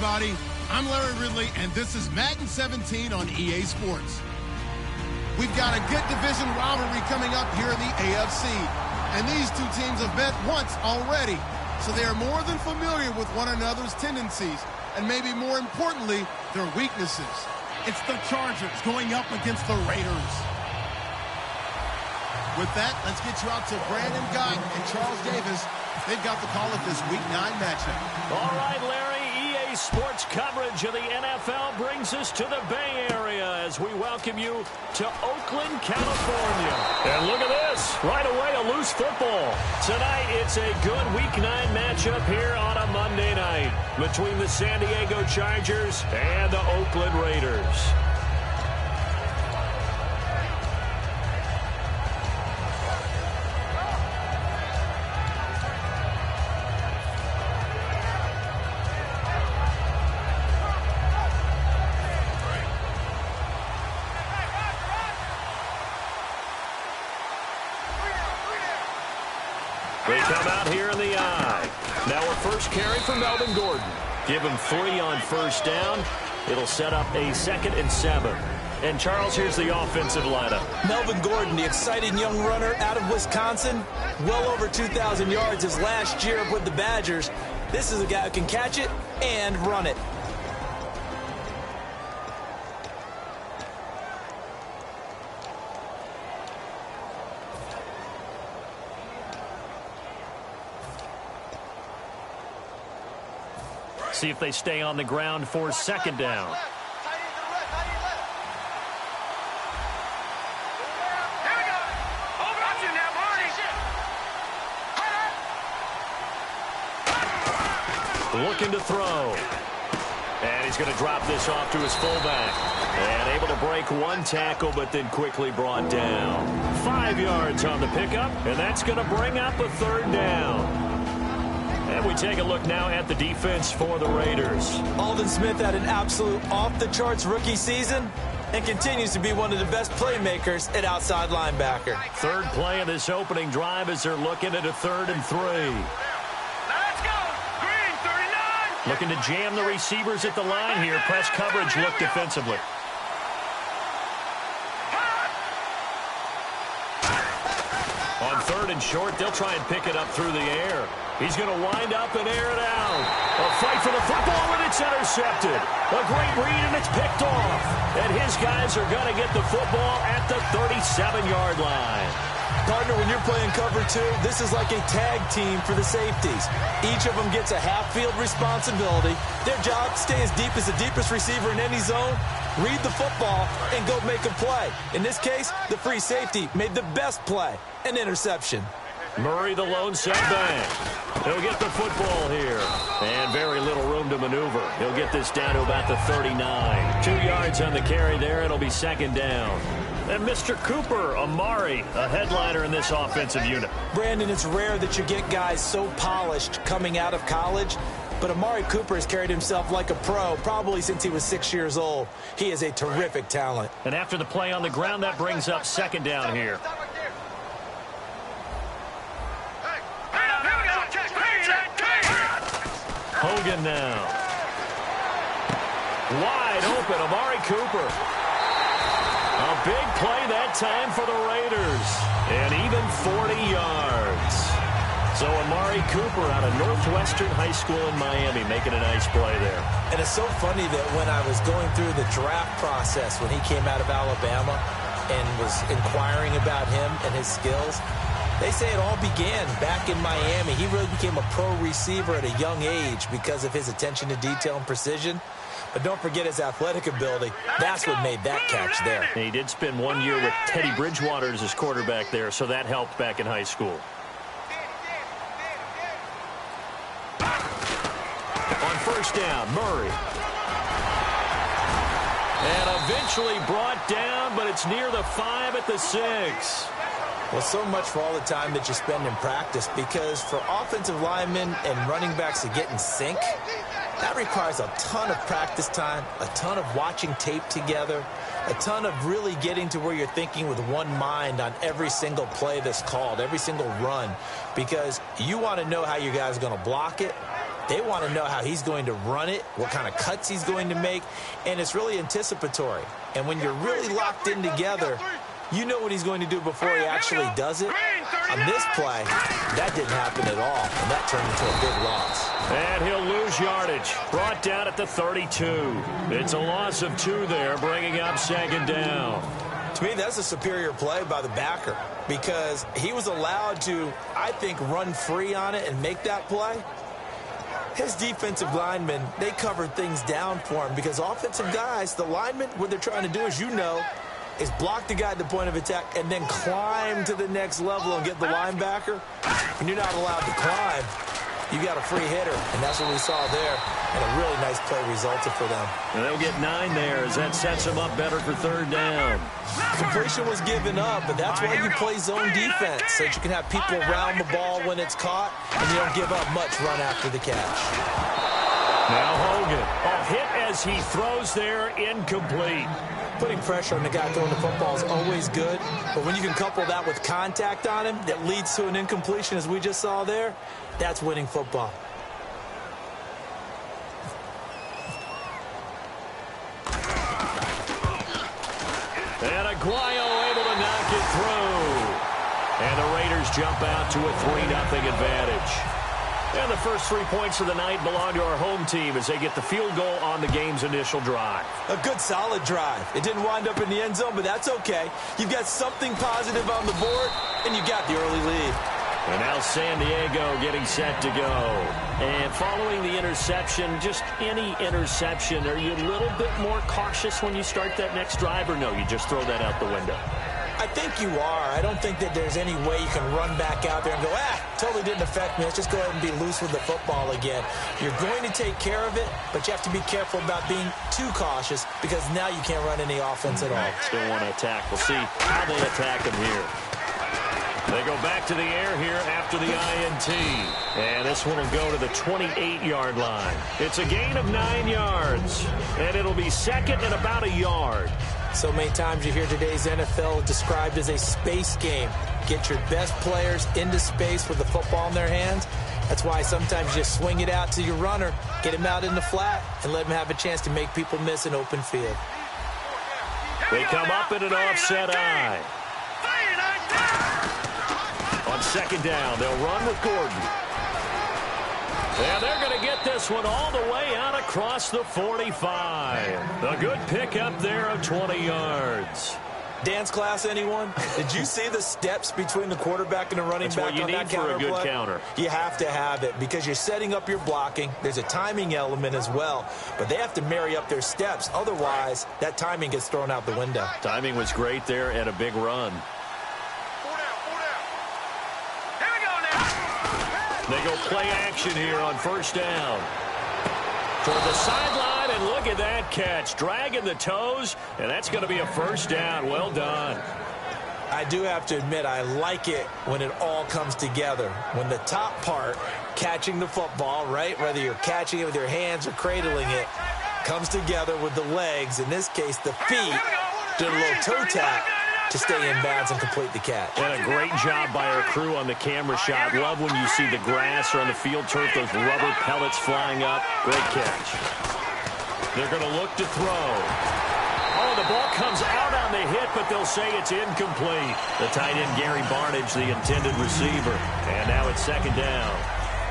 everybody. I'm Larry Ridley, and this is Madden 17 on EA Sports. We've got a good division rivalry coming up here in the AFC, and these two teams have met once already, so they are more than familiar with one another's tendencies, and maybe more importantly, their weaknesses. It's the Chargers going up against the Raiders. With that, let's get you out to Brandon Gott and Charles Davis. They've got the call of this Week 9 matchup. All right, Larry, EA Sports coverage of the NFL brings us to the Bay Area as we welcome you to Oakland, California. And look at this. Right away, a loose football. Tonight, it's a good Week 9 matchup here on a Monday night between the San Diego Chargers and the Oakland Raiders. They come out here in the eye. Now our first carry for Melvin Gordon. Give him 3 on first down. It'll set up a 2nd and 7. And Charles, here's the offensive lineup. Melvin Gordon, the exciting young runner out of Wisconsin. Well over 2,000 yards his last year with the Badgers. This is a guy who can catch it and run it. See if they stay on the ground for 2nd down. Looking to throw. And he's going to drop this off to his fullback. And able to break 1 tackle, but then quickly brought down. 5 yards on the pickup, and that's going to bring up a 3rd down. And we take a look now at the defense for the Raiders. Aldon Smith had an absolute off-the-charts rookie season and continues to be one of the best playmakers at outside linebacker. 3rd play of this opening drive as they're looking at a 3rd and 3. Let's go! Green, 39! Looking to jam the receivers at the line here. Press coverage look defensively. On 3rd and short, they'll try and pick it up through the air. He's going to wind up and air it out. A fight for the football, and it's intercepted. A great read, and it's picked off. And his guys are going to get the football at the 37-yard line. Partner, when you're playing cover 2, this is like a tag team for the safeties. Each of them gets a half-field responsibility. Their job, stay as deep as the deepest receiver in any zone, read the football, and go make a play. In this case, the free safety made the best play, an interception. Murray, the lone setback. He'll get the football here. And very little room to maneuver. He'll get this down to about the 39. 2 yards on the carry there. It'll be 2nd down. And Mr. Cooper, Amari, a headliner in this offensive unit. Brandon, it's rare that you get guys so polished coming out of college. But Amari Cooper has carried himself like a pro probably since he was 6 years old. He is a terrific talent. And after the play on the ground, that brings up 2nd down here. Hogan now. Wide open, Amari Cooper. A big play that time for the Raiders. And even 40 yards. So Amari Cooper out of Northwestern High School in Miami making a nice play there. And it's so funny that when I was going through the draft process when he came out of Alabama and was inquiring about him and his skills, they say it all began back in Miami. He really became a pro receiver at a young age because of his attention to detail and precision. But don't forget his athletic ability. That's what made that catch there. And he did spend 1 year with Teddy Bridgewater as his quarterback there, so that helped back in high school. On 1st down, Murray. And eventually brought down, but it's near the 5 at the 6. Well, so much for all the time that you spend in practice, because for offensive linemen and running backs to get in sync, that requires a ton of practice time, a ton of watching tape together, a ton of really getting to where you're thinking with one mind on every single play that's called, every single run, because you want to know how your guys are going to block it, They want to know how he's going to run it, what kind of cuts he's going to make, and it's really anticipatory. And when you're really locked in together, you know what he's going to do before he actually does it. On this play, that didn't happen at all, and that turned into a big loss. And he'll lose yardage. Brought down at the 32. It's a loss of 2 there, bringing up 2nd down. To me, that's a superior play by the backer because he was allowed to, I think, run free on it and make that play. His defensive linemen, they covered things down for him because offensive guys, the linemen, what they're trying to do, as you know, is block the guy at the point of attack and then climb to the next level and get the linebacker. When you're not allowed to climb, you got a free hitter, and that's what we saw there. And a really nice play resulted for them. And they'll get 9 there as that sets them up better for 3rd down. Completion was given up, but that's why you play zone defense, so that you can have people around the ball when it's caught, and you don't give up much run after the catch. Now Hogan, a hit as he throws there, incomplete. Putting pressure on the guy throwing the football is always good, but when you can couple that with contact on him that leads to an incompletion, as we just saw there, that's winning football. And Aguayo able to knock it through. And the Raiders jump out to a 3-0 advantage. And the first 3 points of the night belong to our home team as they get the field goal on the game's initial drive. A good, solid drive. It didn't wind up in the end zone, but that's okay. You've got something positive on the board, and you got the early lead. And now San Diego getting set to go. And following the interception, just any interception, are you a little bit more cautious when you start that next drive, or no, you just throw that out the window? I think you are. I don't think that there's any way you can run back out there and go, totally didn't affect me. Let's just go ahead and be loose with the football again. You're going to take care of it, but you have to be careful about being too cautious because now you can't run any offense at all. Still want to attack. We'll see how they attack him here. They go back to the air here after the INT. And this one will go to the 28-yard line. It's a gain of 9 yards. And it'll be 2nd and about a yard. So many times you hear today's NFL described as a space game. Get your best players into space with the football in their hands. That's why sometimes you just swing it out to your runner, get him out in the flat, and let him have a chance to make people miss an open field. They come up in an offset eye. On 2nd down, they'll run with Gordon. And they're going to get this one all the way out across the 45. A good pickup there of 20 yards. Dance class, anyone? Did you see the steps between the quarterback and the running back on that counter play? That's what you need for a good counter. You have to have it because you're setting up your blocking. There's a timing element as well, but they have to marry up their steps. Otherwise, that timing gets thrown out the window. Timing was great there and a big run. They go play action here on 1st down. Toward the sideline, and look at that catch. Dragging the toes, and that's going to be a 1st down. Well done. I do have to admit, I like it when it all comes together. When the top part, catching the football, right, whether you're catching it with your hands or cradling it, comes together with the legs, in this case the feet, did a little toe tap to stay in bounds and complete the catch. And a great job by our crew on the camera shot. Love when you see the grass or on the field turf, those rubber pellets flying up. Great catch. They're going to look to throw. Oh, the ball comes out on the hit, but they'll say it's incomplete. The tight end, Gary Barnage, the intended receiver. And now it's 2nd down.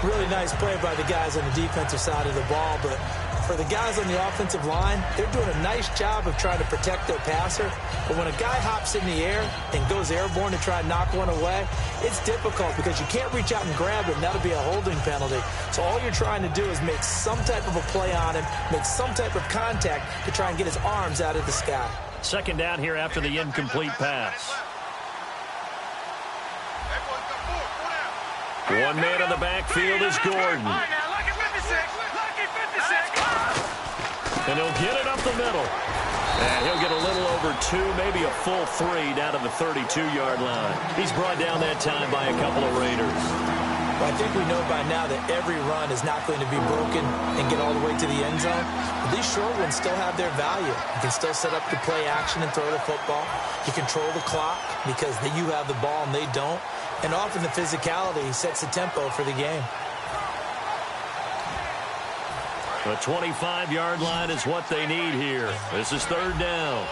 Really nice play by the guys on the defensive side of the ball, but for the guys on the offensive line, they're doing a nice job of trying to protect their passer. But when a guy hops in the air and goes airborne to try and knock one away, it's difficult because you can't reach out and grab him. That'll be a holding penalty. So all you're trying to do is make some type of a play on him, make some type of contact to try and get his arms out of the sky. 2nd down here after the incomplete pass. One man in the backfield is Gordon. And he'll get it up the middle. And he'll get a little over 2, maybe a full 3 down to the 32-yard line. He's brought down that time by a couple of Raiders. Well, I think we know by now that every run is not going to be broken and get all the way to the end zone. But these short ones still have their value. You can still set up the play action and throw the football. You control the clock because you have the ball and they don't. And often the physicality sets the tempo for the game. The 25-yard line is what they need here. This is third down.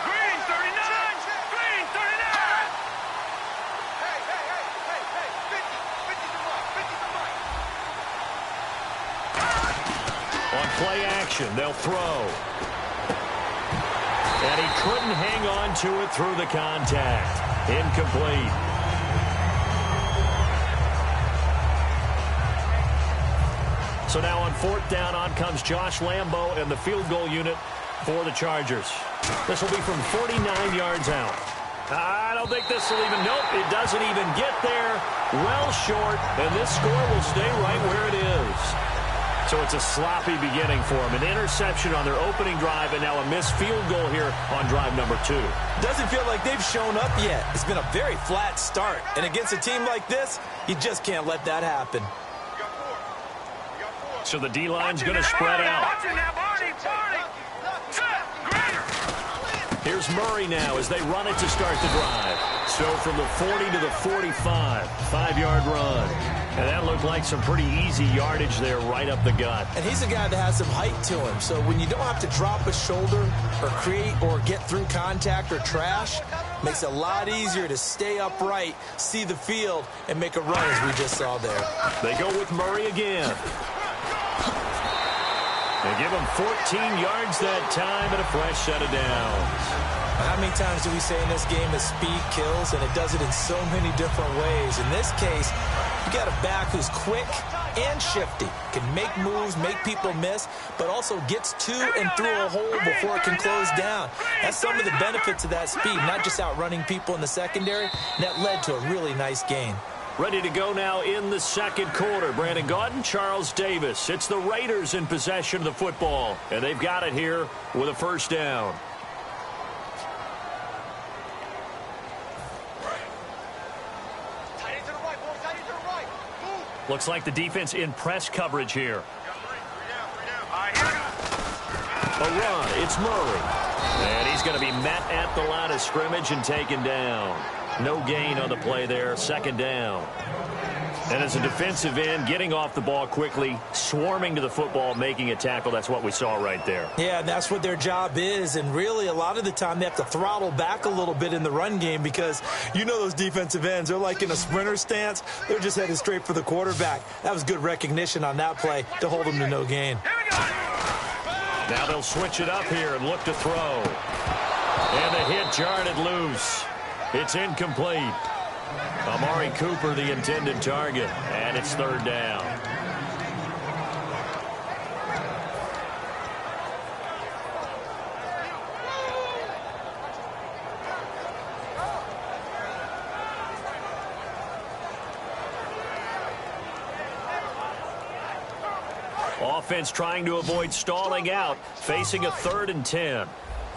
Green 39. Green 39. Hey, 50 to right. On play action, they'll throw. And he couldn't hang on to it through the contact. Incomplete. So now on fourth down, on comes Josh Lambo and the field goal unit for the Chargers. This will be from 49 yards out. I don't think this will even, nope, it doesn't even get there. Well short, and this score will stay right where it is. So it's a sloppy beginning for them. An interception on their opening drive, and now a missed field goal here on drive number 2. Doesn't feel like they've shown up yet. It's been a very flat start. And against a team like this, you just can't let that happen. So the D-line's going to spread out. Here's Murray now as they run it to start the drive. So from the 40 to the 45, 5-yard run. And that looked like some pretty easy yardage there right up the gut. And he's a guy that has some height to him. So when you don't have to drop a shoulder or create or get through contact or trash, makes it a lot easier to stay upright, see the field, and make a run as we just saw there. They go with Murray again. They give him 14 yards that time and a fresh set of downs. How many times do we say in this game that speed kills, and it does it in so many different ways? In this case, you got a back who's quick and shifty, can make moves, make people miss, but also gets to and through a hole before it can close down. That's some of the benefits of that speed, not just outrunning people in the secondary. And that led to a really nice gain. Ready to go now in the second quarter. Brandon Gaudin, Charles Davis. It's the Raiders in possession of the football, and they've got it here with a first down. Looks like the defense in press coverage here. A run, it's Murray. And he's going to be met at the line of scrimmage and taken down. No gain on the play there, second down. And as a defensive end, getting off the ball quickly, swarming to the football, making a tackle, that's what we saw right there. Yeah, and that's what their job is. And really, a lot of the time, they have to throttle back a little bit in the run game because you know those defensive ends, they're like in a sprinter stance. They're just headed straight for the quarterback. That was good recognition on that play to hold them to no gain. Now they'll switch it up here and look to throw. And the hit jarred it loose. It's incomplete. Amari Cooper, the intended target, and it's third down. Offense trying to avoid stalling out, facing a 3rd and 10.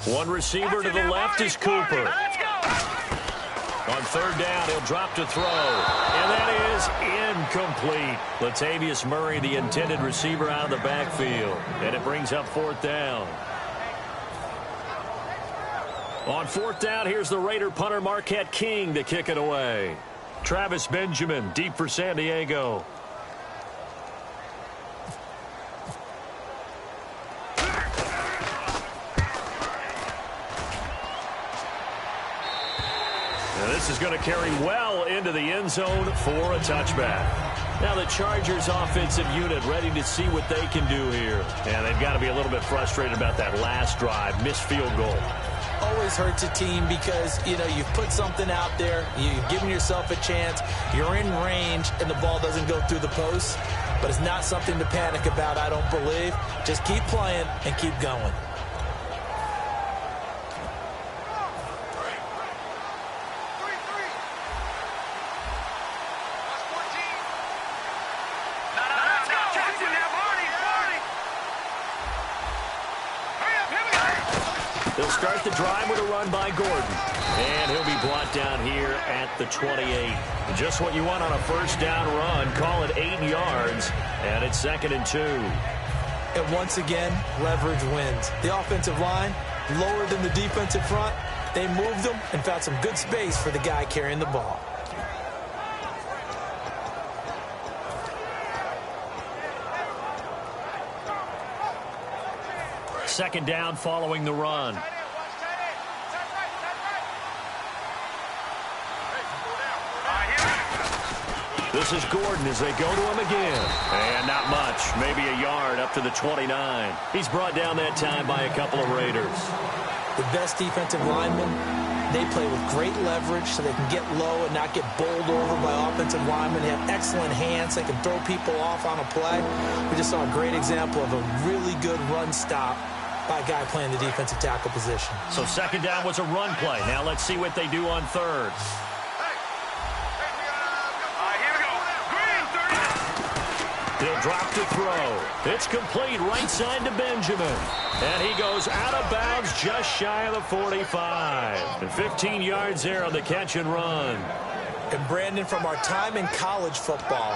One receiver to the left is Cooper. On third down, he'll drop to throw. And that is incomplete. Latavius Murray, the intended receiver, out of the backfield. And it brings up fourth down. On fourth down, here's the Raider punter Marquette King to kick it away. Travis Benjamin, deep for San Diego. This is going to carry well into the end zone for a touchback. Now the Chargers offensive unit ready to see what they can do here. And they've got to be a little bit frustrated about that last drive, missed field goal. Always hurts a team because, you know, you've put something out there, you've given yourself a chance, you're in range, and the ball doesn't go through the post. But it's not something to panic about, I don't believe. Just keep playing and keep going. They'll start the drive with a run by Gordon. And he'll be brought down here at the 28. Just what you want on a first down run. Call it 8 yards. And it's 2nd and 2. And once again, leverage wins. The offensive line, lower than the defensive front. They moved them and found some good space for the guy carrying the ball. Second down following the run. This is Gordon as they go to him again. And not much. Maybe a yard up to the 29. He's brought down that time by a couple of Raiders. The best defensive linemen, they play with great leverage so they can get low and not get bowled over by offensive linemen. They have excellent hands. They can throw people off on a play. We just saw a great example of a really good run stop by a guy playing the defensive tackle position. So second down was a run play. Now let's see what they do on third. He'll drop to throw. It's complete right side to Benjamin. And he goes out of bounds just shy of the 45. And 15 yards there on the catch and run. And Brandon, from our time in college football,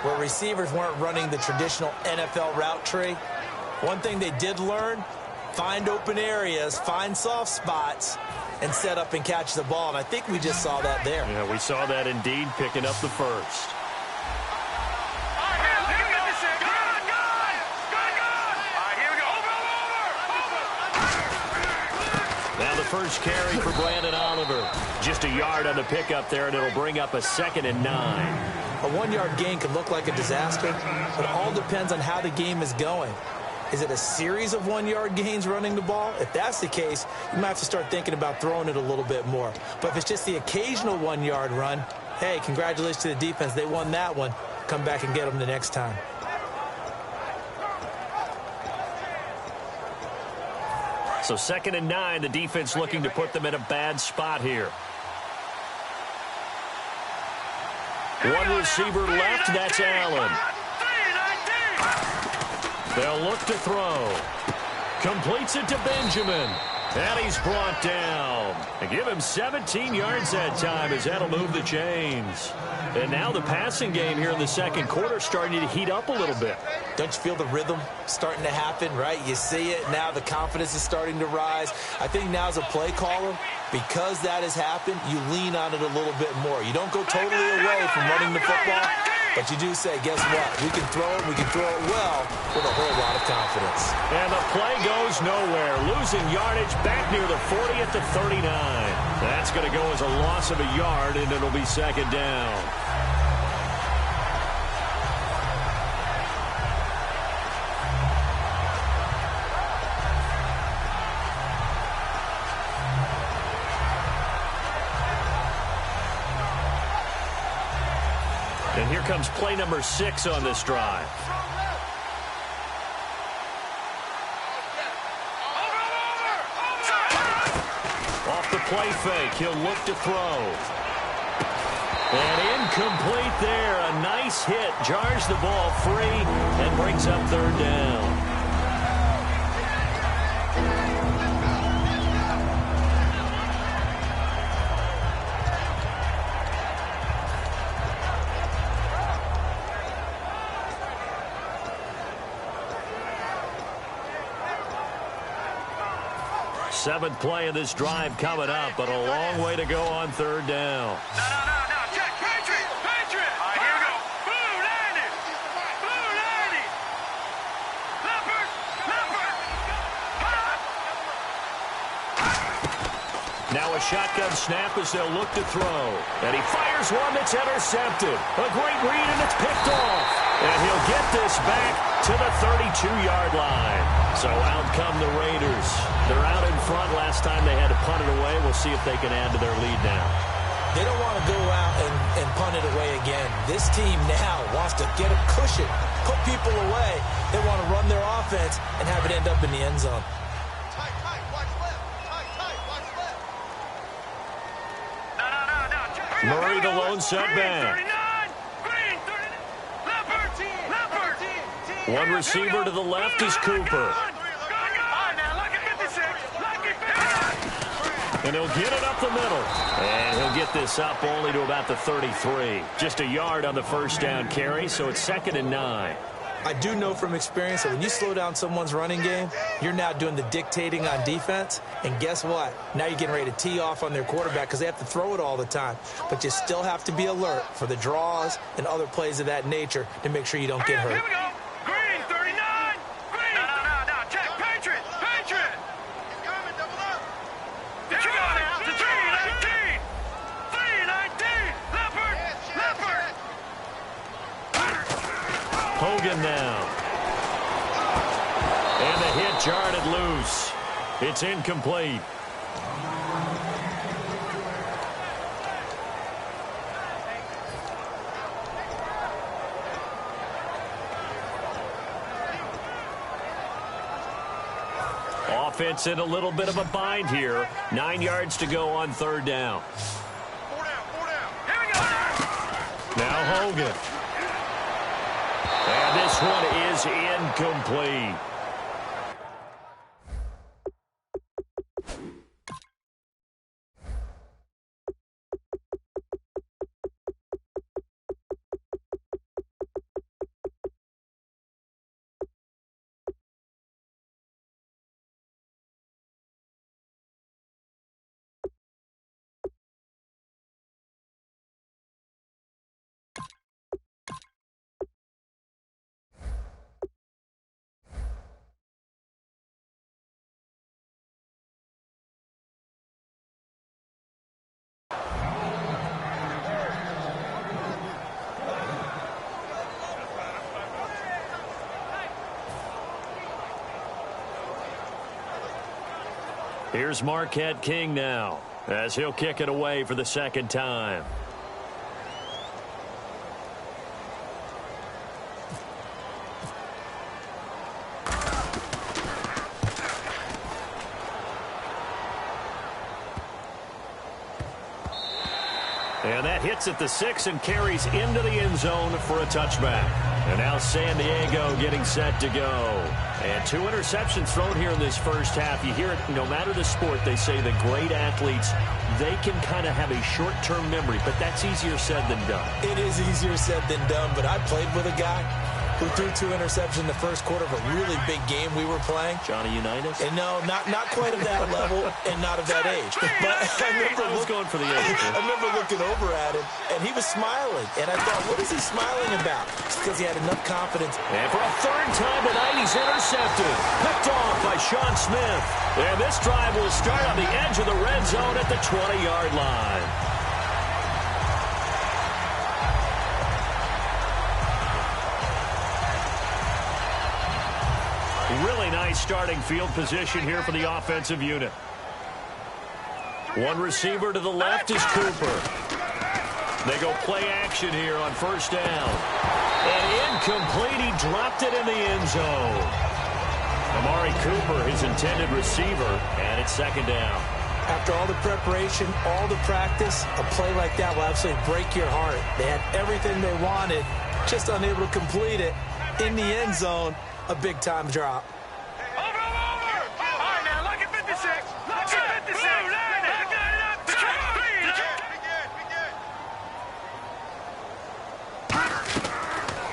where receivers weren't running the traditional NFL route tree, one thing they did learn, find open areas, find soft spots, and set up and catch the ball. And I think we just saw that there. Yeah, we saw that indeed, picking up the first. First carry for Brandon Oliver. Just a yard on the pickup there, and it'll bring up a 2nd and 9. A 1-yard gain can look like a disaster, but it all depends on how the game is going. Is it a series of 1-yard gains running the ball? If that's the case, you might have to start thinking about throwing it a little bit more. But if it's just the occasional 1-yard run, hey, congratulations to the defense. They won that one. Come back and get them the next time. So 2nd and 9, the defense looking to put them in a bad spot here. One receiver left, that's Allen. They'll look to throw. Completes it to Benjamin. And he's brought down. And give him 17 yards that time as that'll move the chains. And now the passing game here in the second quarter starting to heat up a little bit. Don't you feel the rhythm starting to happen, right? You see it. Now the confidence is starting to rise. I think now as a play caller, because that has happened, you lean on it a little bit more. You don't go totally away from running the football, but you do say, guess what? We can throw it. We can throw it well with a whole lot of confidence. And the play goes nowhere. Losing yardage back near the 40 at the 39. That's going to go as a loss of a yard, and it'll be 2nd down. And here comes play number 6 on this drive. Off the play fake, he'll look to throw. And incomplete there. A nice hit. Jars the ball free and brings up 3rd down. Seventh play of this drive coming up, but a long way to go on 3rd down. No. Check. Patriot. All right, here we go. Blue 90. Leopard. Now a shotgun snap as they'll look to throw. And he fires one that's intercepted. A great read, and it's picked off. And he'll get this back to the 32-yard line. So out come the Raiders. They're out in front. Last time they had to punt it away. We'll see if they can add to their lead now. They don't want to go out and punt it away again. This team now wants to get a cushion, put people away. They want to run their offense and have it end up in the end zone. Tight. Watch left. Tight. No. Murray the lone setback. One receiver to the left is Cooper. And he'll get it up the middle. And he'll get this up only to about the 33. Just a yard on the first down carry, so it's 2nd and 9. I do know from experience that when you slow down someone's running game, you're now doing the dictating on defense. And guess what? Now you're getting ready to tee off on their quarterback because they have to throw it all the time. But you still have to be alert for the draws and other plays of that nature to make sure you don't get hurt. Here we go. Green 39. No. Check. Patriot. Hogan now. And the hit jarred it loose. It's incomplete. Offense in a little bit of a bind here. 9 yards to go on third down. 4 down, 4 down. Here we go. Now Hogan. And this one is incomplete. Here's Marquette King now, as he'll kick it away for the second time. And that hits at the 6 and carries into the end zone for a touchback. And now San Diego getting set to go. And 2 interceptions thrown here in this first half. You hear it, no matter the sport, they say the great athletes, they can kind of have a short-term memory, but that's easier said than done. It is easier said than done, but I played with a guy who threw 2 interceptions in the first quarter of a really big game we were playing. Johnny Unitas? And no, not quite of that level and not of that age. But I was going for the age. I remember looking over at him, and he was smiling. And I thought, what is he smiling about? Just because he had enough confidence. And for a third time tonight, he's intercepted. Picked off by Sean Smith. And this drive will start on the edge of the red zone at the 20-yard line. Really nice starting field position here for the offensive unit. One receiver to the left is Cooper. They go play action here on first down. And incomplete. He dropped it in the end zone. Amari Cooper, his intended receiver, and it's second down. After all the preparation, all the practice, a play like that will absolutely break your heart. They had everything they wanted, just unable to complete it. In the end zone, a big-time drop. Over. All right, now, look at 56. Look at 56.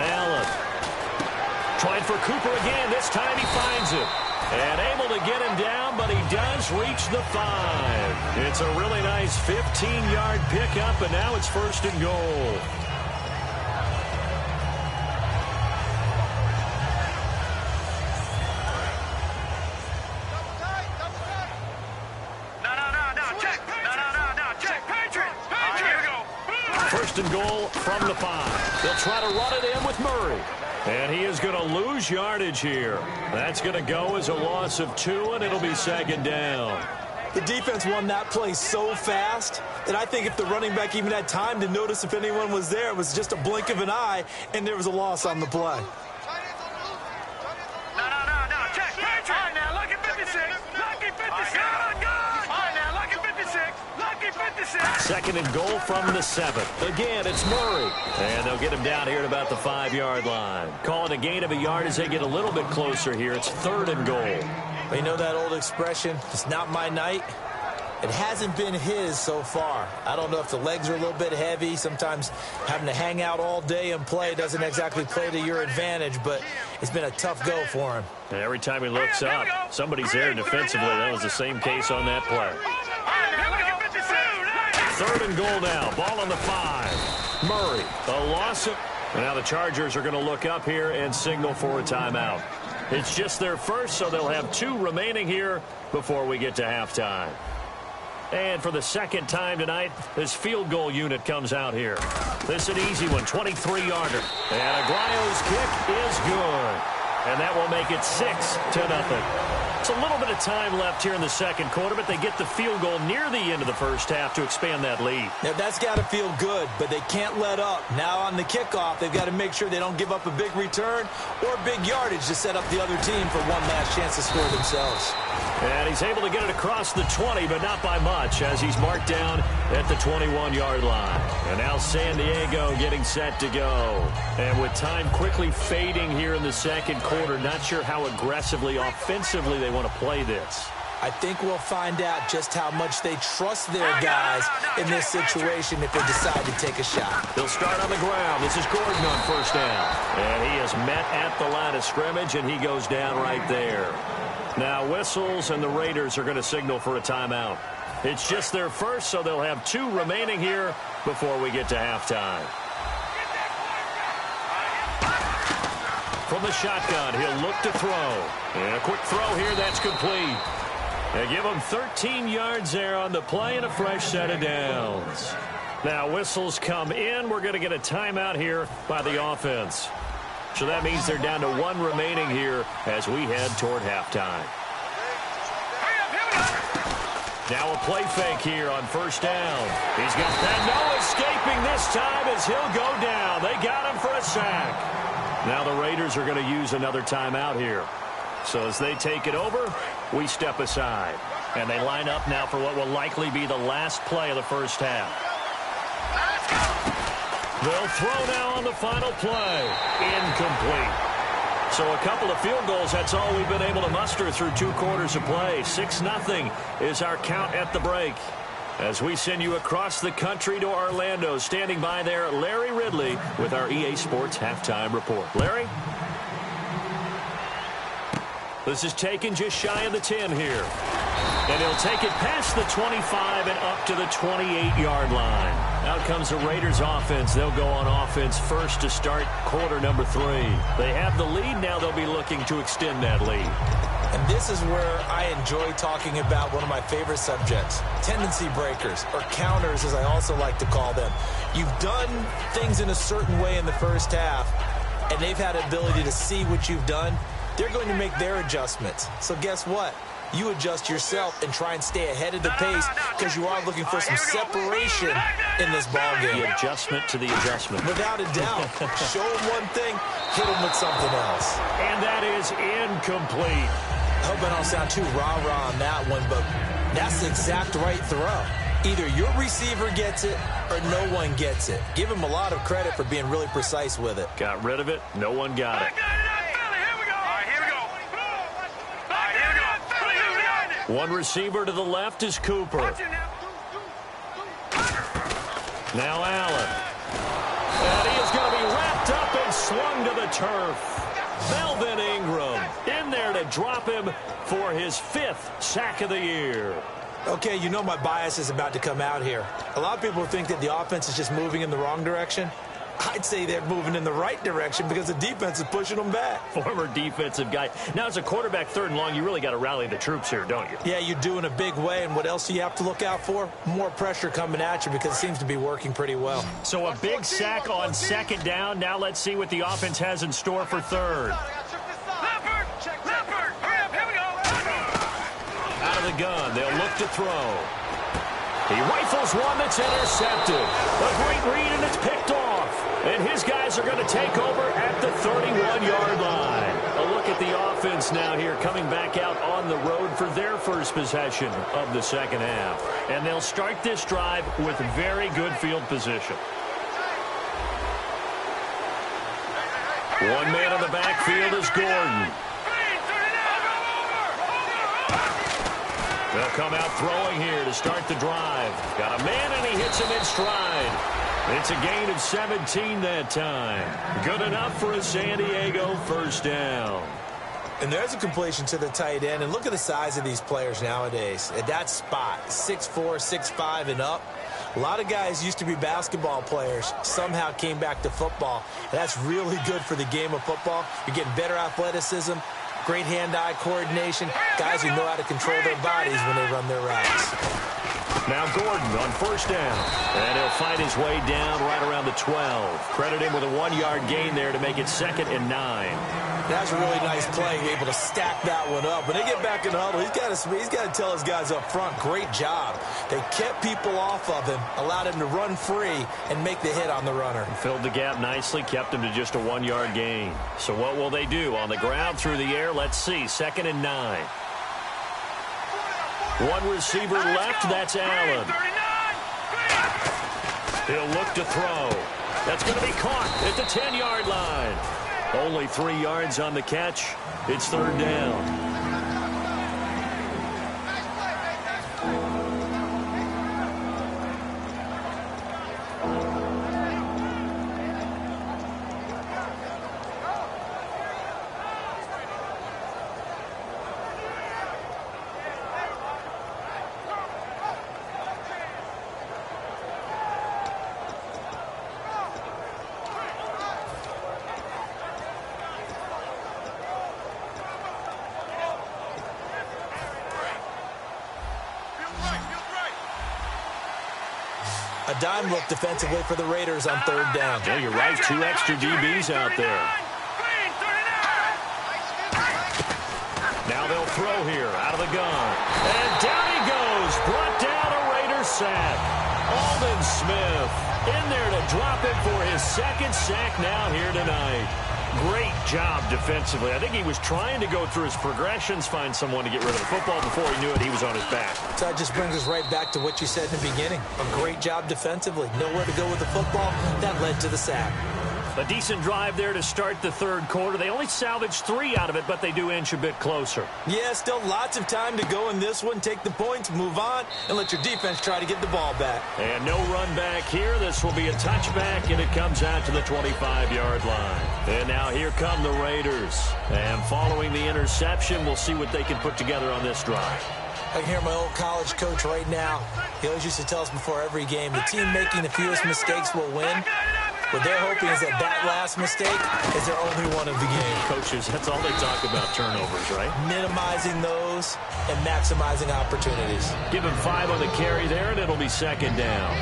Allen trying for Cooper again. This time he finds him. And able to get him down, but he does reach the 5. It's a really nice 15-yard pickup, and now it's first and goal. First and goal from the 5. They'll try to run it in with Murray. And he is going to lose yardage here. That's going to go as a loss of 2, and it'll be second down. The defense won that play so fast that I think if the running back even had time to notice if anyone was there, it was just a blink of an eye, and there was a loss on the play. No. Check. All right, now, look at 56. Lucky 56. Good. All right, now, look at 56. Lucky 56. Second and goal from the 7. Again, it's Murray. And they'll get him down here at about the 5-yard line. Calling a gain of a yard as they get a little bit closer here. It's third and goal. Well, you know that old expression, it's not my night. It hasn't been his so far. I don't know if the legs are a little bit heavy. Sometimes having to hang out all day and play doesn't exactly play to your advantage, but it's been a tough go for him. And every time he looks up, somebody's there defensively. That was the same case on that play. Third and goal now. Ball on the 5. Murray, a loss of... And now the Chargers are going to look up here and signal for a timeout. It's just their first, so they'll have 2 remaining here before we get to halftime. And for the second time tonight, this field goal unit comes out here. This is an easy one, 23-yarder. And Aguayo's kick is good. And that will make it 6-0. It's a little bit of time left here in the second quarter, but they get the field goal near the end of the first half to expand that lead. Now, that's got to feel good, but they can't let up. Now on the kickoff, they've got to make sure they don't give up a big return or big yardage to set up the other team for one last chance to score themselves. And he's able to get it across the 20, but not by much, as he's marked down at the 21-yard line. And now San Diego getting set to go. And with time quickly fading here in the second quarter, not sure how aggressively, offensively they want to play this. I think we'll find out just how much they trust their guys in this situation if they decide to take a shot. They'll start on the ground. This is Gordon on first down. And he is met at the line of scrimmage, and he goes down right there. Now whistles, and the Raiders are going to signal for a timeout. It's just their first, so they'll have 2 remaining here before we get to halftime. From the shotgun, he'll look to throw. And a quick throw here, that's complete. They give him 13 yards there on the play and a fresh set of downs. Now whistles come in. We're going to get a timeout here by the offense. So that means they're down to 1 remaining here as we head toward halftime. Now a play fake here on first down. He's got that. No escaping this time as he'll go down. They got him for a sack. Now the Raiders are going to use another timeout here. So as they take it over, we step aside. And they line up now for what will likely be the last play of the first half. They'll throw now on the final play. Incomplete. So a couple of field goals, that's all we've been able to muster through 2 quarters of play. 6-0 is our count at the break. As we send you across the country to Orlando, standing by there, Larry Ridley with our EA Sports Halftime Report. Larry? This is taken just shy of the 10 here. And he'll take it past the 25 and up to the 28-yard line. Out comes the Raiders offense. They'll go on offense first to start quarter number 3. They have the lead. Now they'll be looking to extend that lead. And this is where I enjoy talking about one of my favorite subjects, tendency breakers, or counters as I also like to call them. You've done things in a certain way in the first half, and they've had the ability to see what you've done. They're going to make their adjustments. So guess what? You adjust yourself and try and stay ahead of the pace because you are looking for some separation in this ballgame. The adjustment to the adjustment. Without a doubt. Show them one thing, hit them with something else. And that is incomplete. I hope I don't sound too rah-rah on that one, but that's the exact right throw. Either your receiver gets it or no one gets it. Give him a lot of credit for being really precise with it. Got rid of it. No one got it. One receiver to the left is Cooper. Now Allen. And he is going to be wrapped up and slung to the turf. Melvin Ingram in there to drop him for his 5th sack of the year. Okay, you know my bias is about to come out here. A lot of people think that the offense is just moving in the wrong direction. I'd say they're moving in the right direction because the defense is pushing them back. Former defensive guy. Now, as a quarterback 3rd and long, you really got to rally the troops here, don't you? Yeah, you do in a big way. And what else do you have to look out for? More pressure coming at you because it seems to be working pretty well. So a big sack on 2nd down. Now let's see what the offense has in store for 3rd. Out of the gun. They'll look to throw. He rifles one that's intercepted. A great read, and it's picked off. And his guys are going to take over at the 31-yard line. A look at the offense now here, coming back out on the road for their first possession of the second half. And they'll start this drive with very good field position. One man in the backfield is Gordon. They'll come out throwing here to start the drive. Got a man, and he hits him in stride. It's a gain of 17 that time. Good enough for a San Diego first down. And there's a completion to the tight end. And look at the size of these players nowadays. At that spot, 6'4", 6'5", and up. A lot of guys used to be basketball players, somehow came back to football. And that's really good for the game of football. You're getting better athleticism, great hand-eye coordination, guys who know how to control their bodies when they run their routes. Now Gordon on first down. And he'll fight his way down right around the 12. Credit him with a 1-yard gain there to make it 2nd and 9. That's a really nice play, able to stack that one up. When they get back in the huddle, he's got to tell his guys up front, great job. They kept people off of him, allowed him to run free and make the hit on the runner. Filled the gap nicely, kept him to just a 1-yard gain. So what will they do? On the ground, through the air, let's see. 2nd and 9. One receiver left, that's Allen. He'll look to throw. That's going to be caught at the 10-yard line. Only 3 yards on the catch. It's 3rd down. A dime look defensively for the Raiders on 3rd down. Yeah, you're right. 2 extra DBs out there. Now they'll throw here out of the gun. And down he goes. Brought down a Raiders sack. Aldon Smith in there to drop it for his 2nd sack now here tonight. Great job defensively. I think he was trying to go through his progressions, find someone to get rid of the football. Before he knew it, he was on his back. So that just brings us right back to what you said in the beginning. A great job defensively. Nowhere to go with the football. That led to the sack. A decent drive there to start the 3rd quarter. They only salvaged 3 out of it, but they do inch a bit closer. Yeah, still lots of time to go in this one. Take the points, move on, and let your defense try to get the ball back. And no run back here. This will be a touchback, and it comes out to the 25-yard line. And now here come the Raiders. And following the interception, we'll see what they can put together on this drive. I can hear my old college coach right now. He always used to tell us before every game, the team making the fewest mistakes will win. What they're hoping is that last mistake is their only one of the game. Coaches, that's all they talk about, turnovers, right? Minimizing those and maximizing opportunities. Give him 5 on the carry there, and it'll be 2nd down.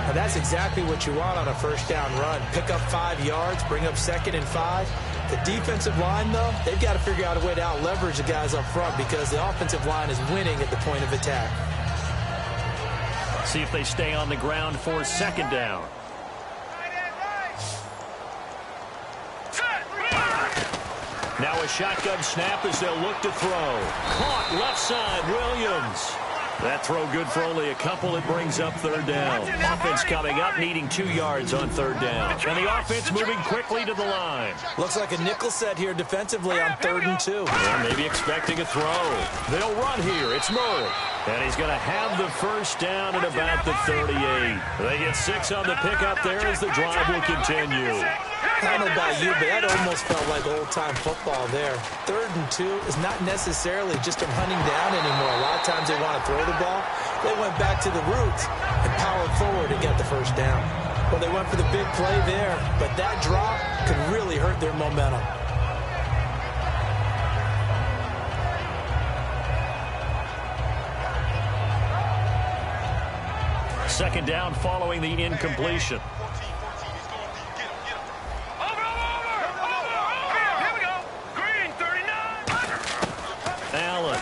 And that's exactly what you want on a 1st down run. Pick up 5 yards, bring up 2nd and 5. The defensive line, though, they've got to figure out a way to out-leverage the guys up front because the offensive line is winning at the point of attack. See if they stay on the ground for 2nd down. Now a shotgun snap as they'll look to throw. Caught left side, Williams. That throw good for only a couple. It brings up 3rd down. Offense coming up, needing 2 yards on 3rd down. And the offense moving quickly to the line. Looks like a nickel set here defensively on 3rd and 2. Yeah, maybe expecting a throw. They'll run here. It's Murray. And he's going to have the 1st down at about the 38. They get 6 on the pickup there as the drive will continue. I don't know about you, but that almost felt like old-time football there. 3rd and 2 is not necessarily just them hunting down anymore. A lot of times they want to throw the ball. They went back to the roots and powered forward and got the 1st down. Well, they went for the big play there, but that drop could really hurt their momentum. Second down following the incompletion. Allen.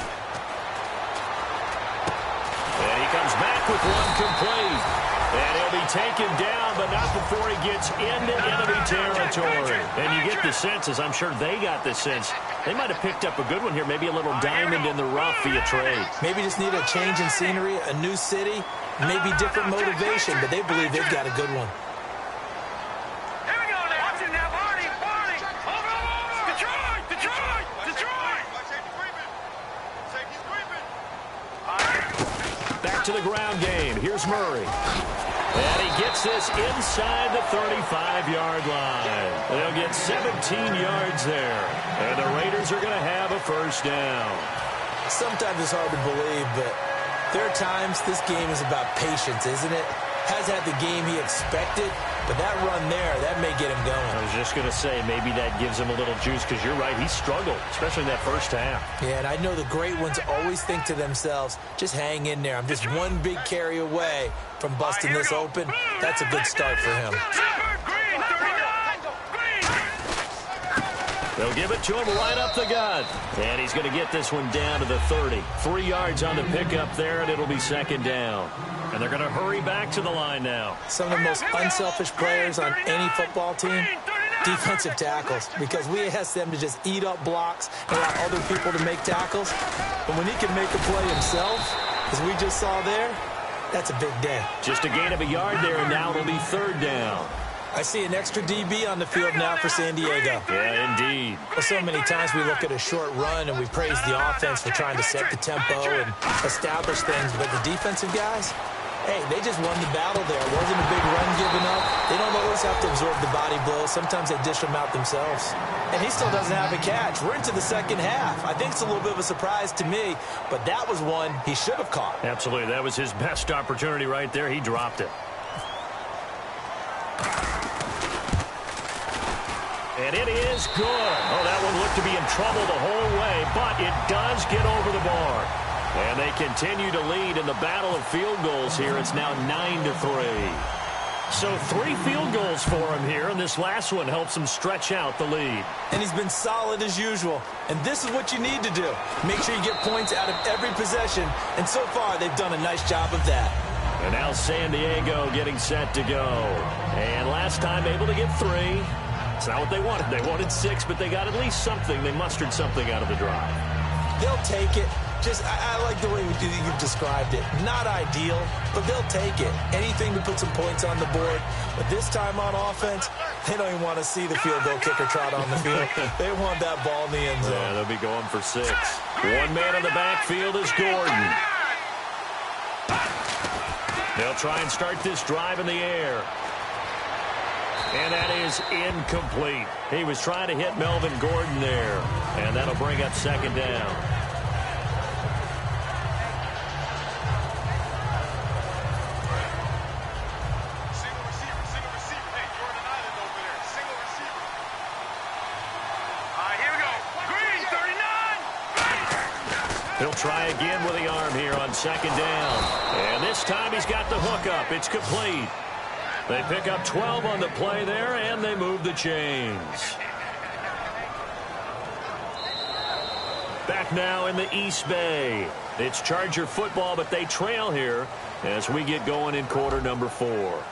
And he comes back with one complete. And he'll be taken down, but not before he gets into enemy territory. And you get the sense, as I'm sure they got the sense, they might have picked up a good one here, maybe a little diamond in the rough via trade. Maybe just need a change in scenery, a new city, maybe different motivation, but they believe they've got a good one. Back to the ground game. Here's Murray. And he gets this inside the 35-yard line. They'll get 17 yards there. And the Raiders are going to have a 1st down. Sometimes it's hard to believe, but there are times this game is about patience, isn't it? has had the game he expected, but that run there, that may get him going. I was just going to say, maybe that gives him a little juice, because you're right, he struggled, especially in that first half. Yeah, and I know the great ones always think to themselves, just hang in there. I'm just one big carry away from busting this open. That's a good start for him. They'll give it to him right up the gut. And he's going to get this one down to the 30. 3 yards on the pickup there, and it'll be second down. And they're going to hurry back to the line now. Some of the most unselfish players on any football team, defensive tackles, because we ask them to just eat up blocks and allow other people to make tackles. But when he can make a play himself, as we just saw there, that's a big day. Just a gain of a yard there, and now it'll be third down. I see an extra DB on the field now for San Diego. Yeah, indeed. Well, so many times we look at a short run and we praise the offense for trying to set the tempo and establish things, but the defensive guys, hey, they just won the battle there. It wasn't a big run given up. They don't always have to absorb the body blows. Sometimes they dish them out themselves. And he still doesn't have a catch. We're into the second half. I think it's a little bit of a surprise to me, but that was one he should have caught. Absolutely. That was his best opportunity right there. He dropped it. And it is good. Oh, that one looked to be in trouble the whole way, but it does get over the bar. And they continue to lead in the battle of field goals here. It's now 9-3. So 3 field goals for him here, and this last one helps him stretch out the lead. And he's been solid as usual. And this is what you need to do. Make sure you get points out of every possession. And so far, they've done a nice job of that. And now San Diego getting set to go. And last time able to get 3. It's not what they wanted. They wanted 6, but they got at least something. They mustered something out of the drive. They'll take it. Just, I like the way you've described it. Not ideal, but they'll take it. Anything to put some points on the board. But this time on offense, they don't even want to see the field goal kicker trot on the field. They want that ball in the end zone. Yeah, they'll be going for 6. One man in the backfield is Gordon. They'll try and start this drive in the air. And that is incomplete. He was trying to hit Melvin Gordon there. And that'll bring up second down. Single receiver. Hey, Jordan Island over there. Single receiver. All right, here we go. Green, 39. He'll try again with the arm here on second down. And this time he's got the hook up. It's complete. They pick up 12 on the play there, and they move the chains. Back now in the East Bay. It's Charger football, but they trail here as we get going in quarter number 4.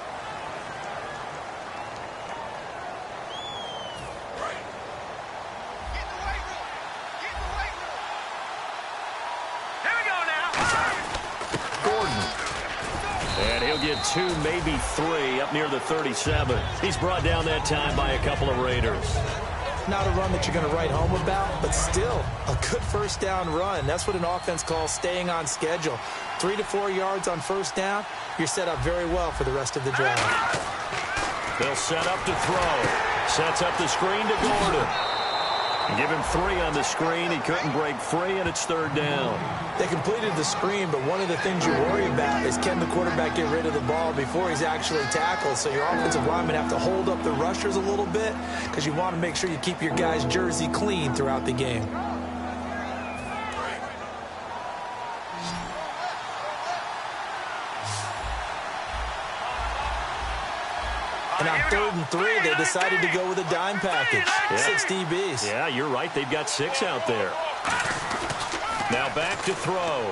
Get 2, maybe 3 up near the 37. He's brought down that time by a couple of Raiders. Not a run that you're going to write home about, but still a good first down run. That's what an offense calls staying on schedule. 3 to 4 yards on first down, you're set up very well for the rest of the drive. They'll set up to throw. Sets up the screen to Gordon. Give him 3 on the screen. He couldn't break free, and it's third down. They completed the screen, but one of the things you worry about is can the quarterback get rid of the ball before he's actually tackled. So your offensive linemen have to hold up the rushers a little bit because you want to make sure you keep your guy's jersey clean throughout the game. And on 3rd and 3, they decided to go with a dime package. Yeah. 6 DBs. Yeah, you're right. They've got 6 out there. Now back to throw.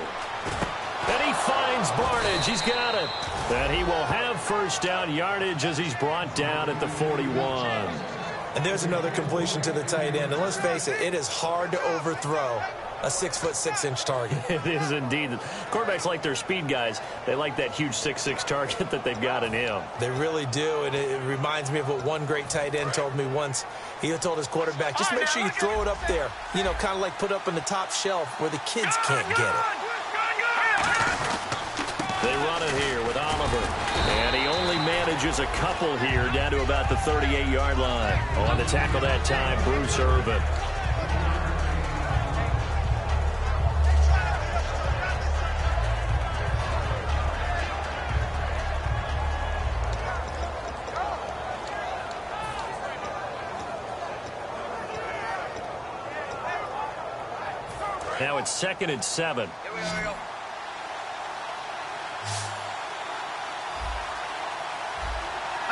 And he finds Barnage. He's got it. And he will have first down yardage as he's brought down at the 41. And there's another completion to the tight end. And let's face it, it is hard to overthrow a 6'6" target. It is indeed. Quarterbacks like their speed guys. They like that huge 6'6" target that they've got in him. They really do, and it reminds me of what one great tight end told me once. He told his quarterback, just make sure you throw it up there. You know, kind of like put up on the top shelf where the kids can't get it. They run it here with Oliver. And he only manages a couple here down to about the 38-yard line. On the tackle that time, Bruce Irvin. Now it's 2nd and 7.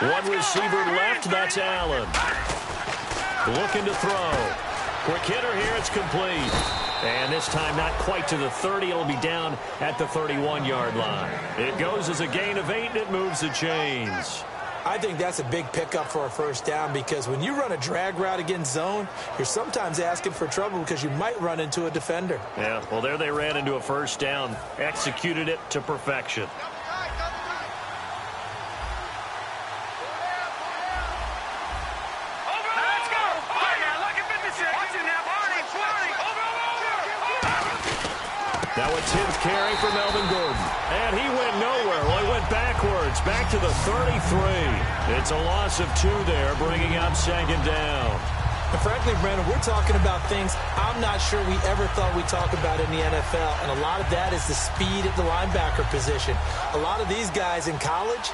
One receiver left, that's Allen. Looking to throw. Quick hitter here, it's complete. And this time not quite to the 30. It'll be down at the 31-yard line. It goes as a gain of 8, and it moves the chains. I think that's a big pickup for a first down because when you run a drag route against zone, you're sometimes asking for trouble because you might run into a defender. Yeah, well, there they ran into a first down. Executed it to perfection. Now a 10th carry for Melvin Gordon. And he went nowhere. Well, he went backwards, back to the 33. It's a loss of 2 there, bringing up 2nd down. And frankly, Brandon, we're talking about things I'm not sure we ever thought we'd talk about in the NFL. And a lot of that is the speed at the linebacker position. A lot of these guys in college,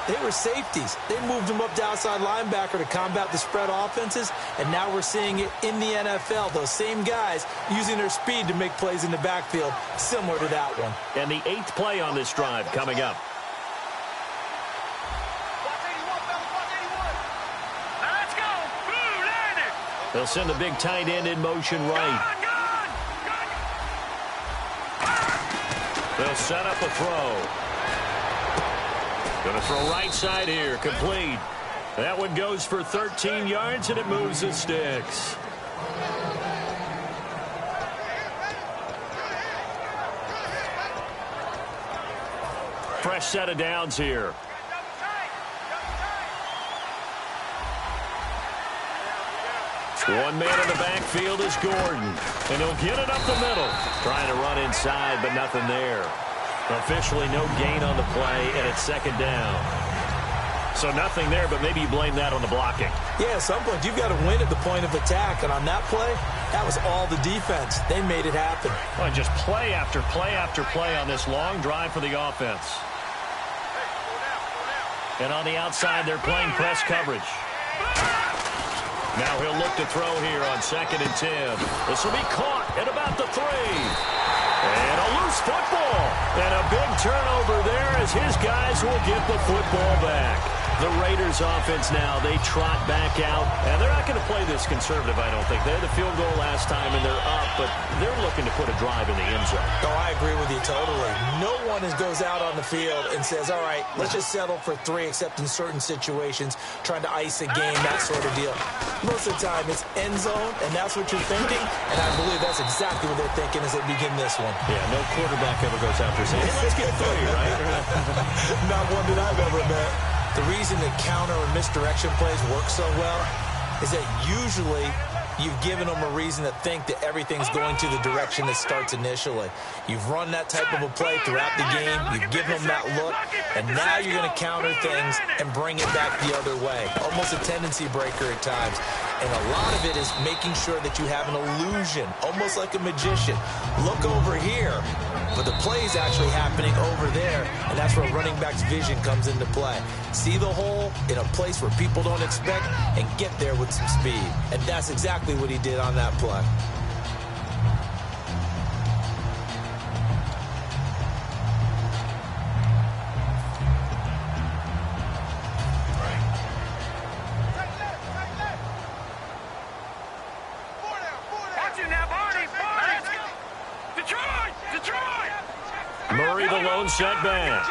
they were safeties. They moved them up to outside linebacker to combat the spread offenses, and now we're seeing it in the NFL. Those same guys using their speed to make plays in the backfield, similar to that one. And the 8th play on this drive coming up. Let's go. Blue, land it. They'll send the big tight end in motion right. They'll set up a throw. Going to throw right side here, complete. That one goes for 13 yards, and it moves the sticks. Fresh set of downs here. One man in the backfield is Gordon, and he'll get it up the middle. Trying to run inside, but nothing there. Officially no gain on the play, and it's 2nd down. So nothing there, but maybe you blame that on the blocking. Yeah, at some point you've got to win at the point of attack, and on that play, that was all the defense. They made it happen. Well, just play after play after play on this long drive for the offense. And on the outside, they're playing press coverage. Now he'll look to throw here on 2nd and 10. This will be caught at about the 3. And a loose football. And a big turnover there as his guys will get the football back. The Raiders offense now, they trot back out. And they're not going to play this conservative, I don't think. They had the field goal last time, and they're up, but they're looking to put a drive in the end zone. Oh, I agree with you totally. No one goes out on the field and says, all right, let's just settle for 3, except in certain situations, trying to ice a game, that sort of deal. Most of the time, it's end zone, and that's what you're thinking, and I believe that's exactly what they're thinking as they begin this one. Yeah, no quarterback ever goes out there saying, hey, let's get 3, right? Not one that I've ever met. The reason that counter or misdirection plays work so well is that usually you've given them a reason to think that everything's going to the direction that starts initially. You've run that type of a play throughout the game. You've given them that look, and now you're going to counter things and bring it back the other way. Almost a tendency breaker at times. And a lot of it is making sure that you have an illusion, almost like a magician. Look over here, but the play is actually happening over there, and that's where running back's vision comes into play. See the hole in a place where people don't expect and get there with some speed. And that's exactly what he did on that play. Murray, the lone setback.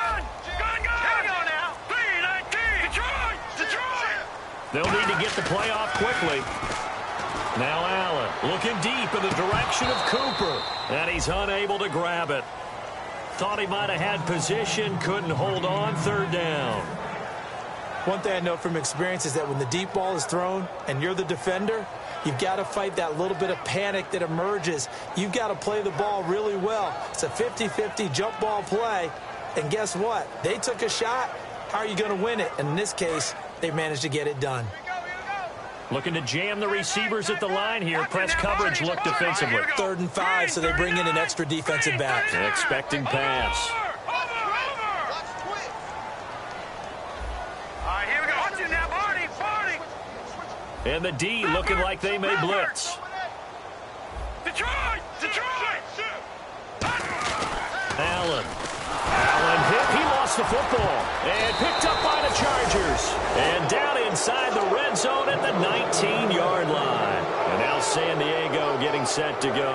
They'll need to get the play off quickly. Now Allen looking deep in the direction of Cooper, and he's unable to grab it. Thought he might have had position, couldn't hold on, 3rd down. One thing I know from experience is that when the deep ball is thrown and you're the defender, you've got to fight that little bit of panic that emerges. You've got to play the ball really well. It's a 50-50 jump ball play, and guess what? They took a shot. How are you going to win it? And in this case, they managed to get it done. Looking to jam the receivers at the line here. Press coverage look defensively. 3rd and 5, so they bring in an extra defensive back. Expecting pass. And the D looking like they may blitz. Detroit! Detroit! Allen. Allen hit. He lost the football. And picked up by the Chargers. And down inside the red zone at the 19-yard line. And now San Diego getting set to go.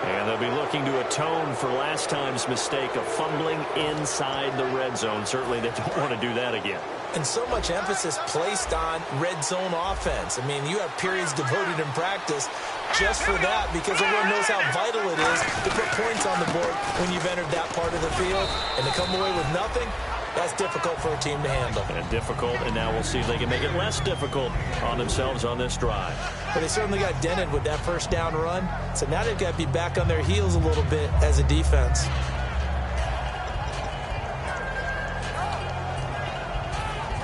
And they'll be looking to atone for last time's mistake of fumbling inside the red zone. Certainly they don't want to do that again. And so much emphasis placed on red zone offense. I mean, you have periods devoted in practice just for that because everyone knows how vital it is to put points on the board when you've entered that part of the field. And to come away with nothing, that's difficult for a team to handle. And difficult, and now we'll see if they can make it less difficult on themselves on this drive. But they certainly got dented with that first down run. So now they've got to be back on their heels a little bit as a defense.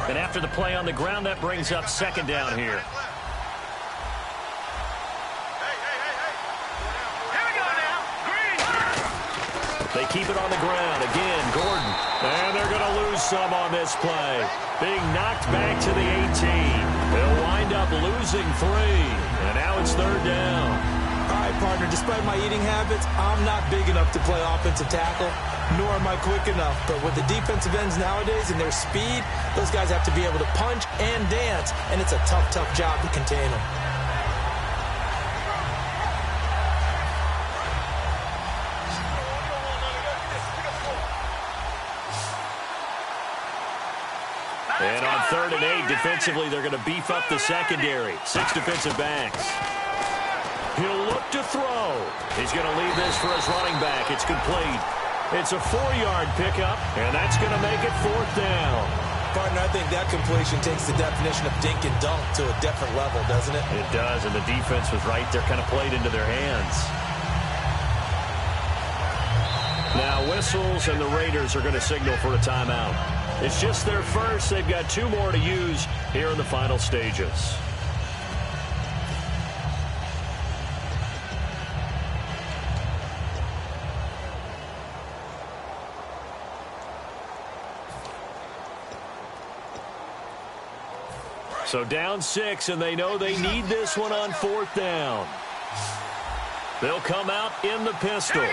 And after the play on the ground, that brings up second down here. They keep it on the ground. Again, Gordon. And they're going to lose some on this play. Being knocked back to the 18. They'll wind up losing 3. And now it's third down. All right, partner, despite my eating habits, I'm not big enough to play offensive tackle, nor am I quick enough. But with the defensive ends nowadays and their speed, those guys have to be able to punch and dance, and it's a tough, tough job to contain them. And on 3rd and 8, defensively, they're going to beef up the secondary. 6 defensive backs. He'll look to throw. He's going to leave this for his running back. It's complete. It's a 4-yard pickup, and that's going to make it 4th down. Partner, I think that completion takes the definition of dink and dunk to a different level, doesn't it? It does, and the defense was right there, kind of played into their hands. Now whistles, and the Raiders are going to signal for a timeout. It's just their first. They've got 2 more to use here in the final stages. So down 6, and they know they need this one on 4th down. They'll come out in the pistol.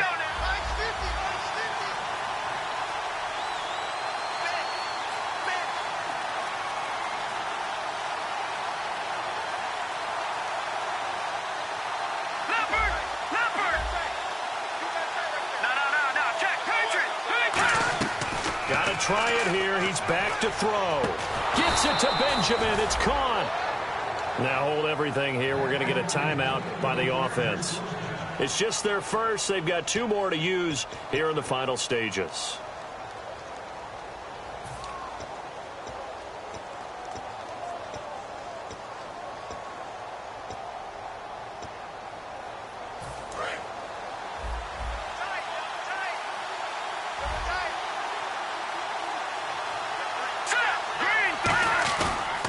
Try it here. He's back to throw. Gets it to Benjamin. It's caught. Now hold everything here. We're going to get a timeout by the offense. It's just their first. They've got 2 more to use here in the final stages.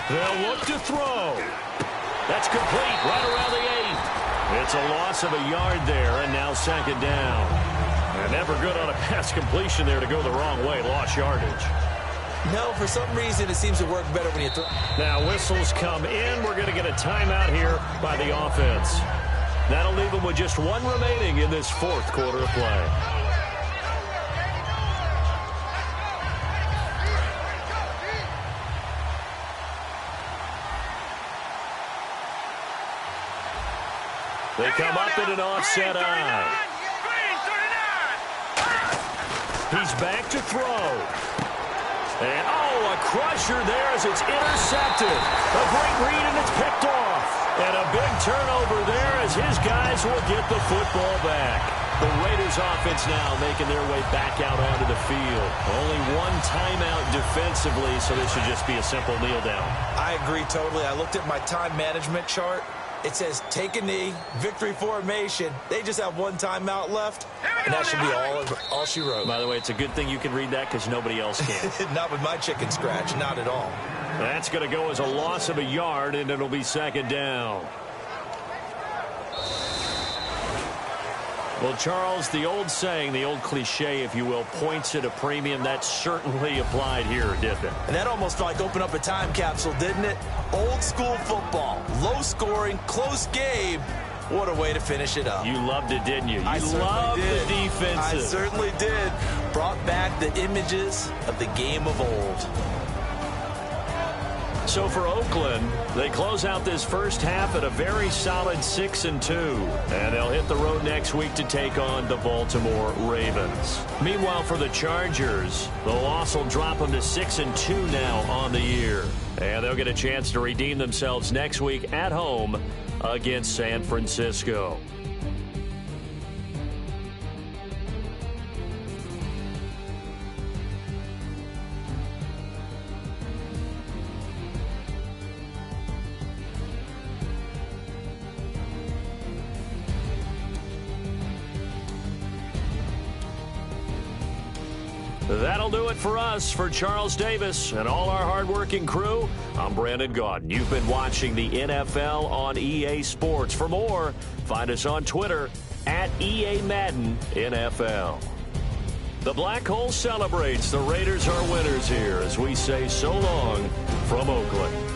They'll look to throw. That's complete right around the 8. It's a loss of a yard there, and now 2nd down. And never good on a pass completion there to go the wrong way. Lost yardage. No, for some reason it seems to work better when you throw. Now whistles come in. We're going to get a timeout here by the offense. That'll leave them with just 1 remaining in this 4th quarter of play. They come up in an offset eye. He's back to throw. And, a crusher there as it's intercepted. A great read, and it's picked off. And a big turnover there as his guys will get the football back. The Raiders offense now making their way back out onto the field. Only 1 timeout defensively, so this should just be a simple kneel down. I agree totally. I looked at my time management chart. It says take a knee, victory formation. They just have 1 timeout left, and that should be all she wrote. By the way, it's a good thing you can read that because nobody else can. Not with my chicken scratch, not at all. That's going to go as a loss of a yard, and it'll be 2nd down. Well, Charles, the old saying, the old cliche, if you will, points at a premium. That certainly applied here, didn't it? And that almost like opened up a time capsule, didn't it? Old school football, low scoring, close game, What a way to finish it up. You loved it, didn't you? You I loved did. the defensive. I certainly did. Brought back the images of the game of old. So for Oakland, they close out this first half at a very solid 6-2. And they'll hit the road next week to take on the Baltimore Ravens. Meanwhile, for the Chargers, the loss will drop them to 6-2 now on the year. And they'll get a chance to redeem themselves next week at home against San Francisco. That'll do it for us. For Charles Davis and all our hardworking crew, I'm Brandon Gaudin. You've been watching the NFL on EA Sports. For more, find us on Twitter at EA Madden NFL. The Black Hole celebrates. The Raiders are winners here as we say so long from Oakland.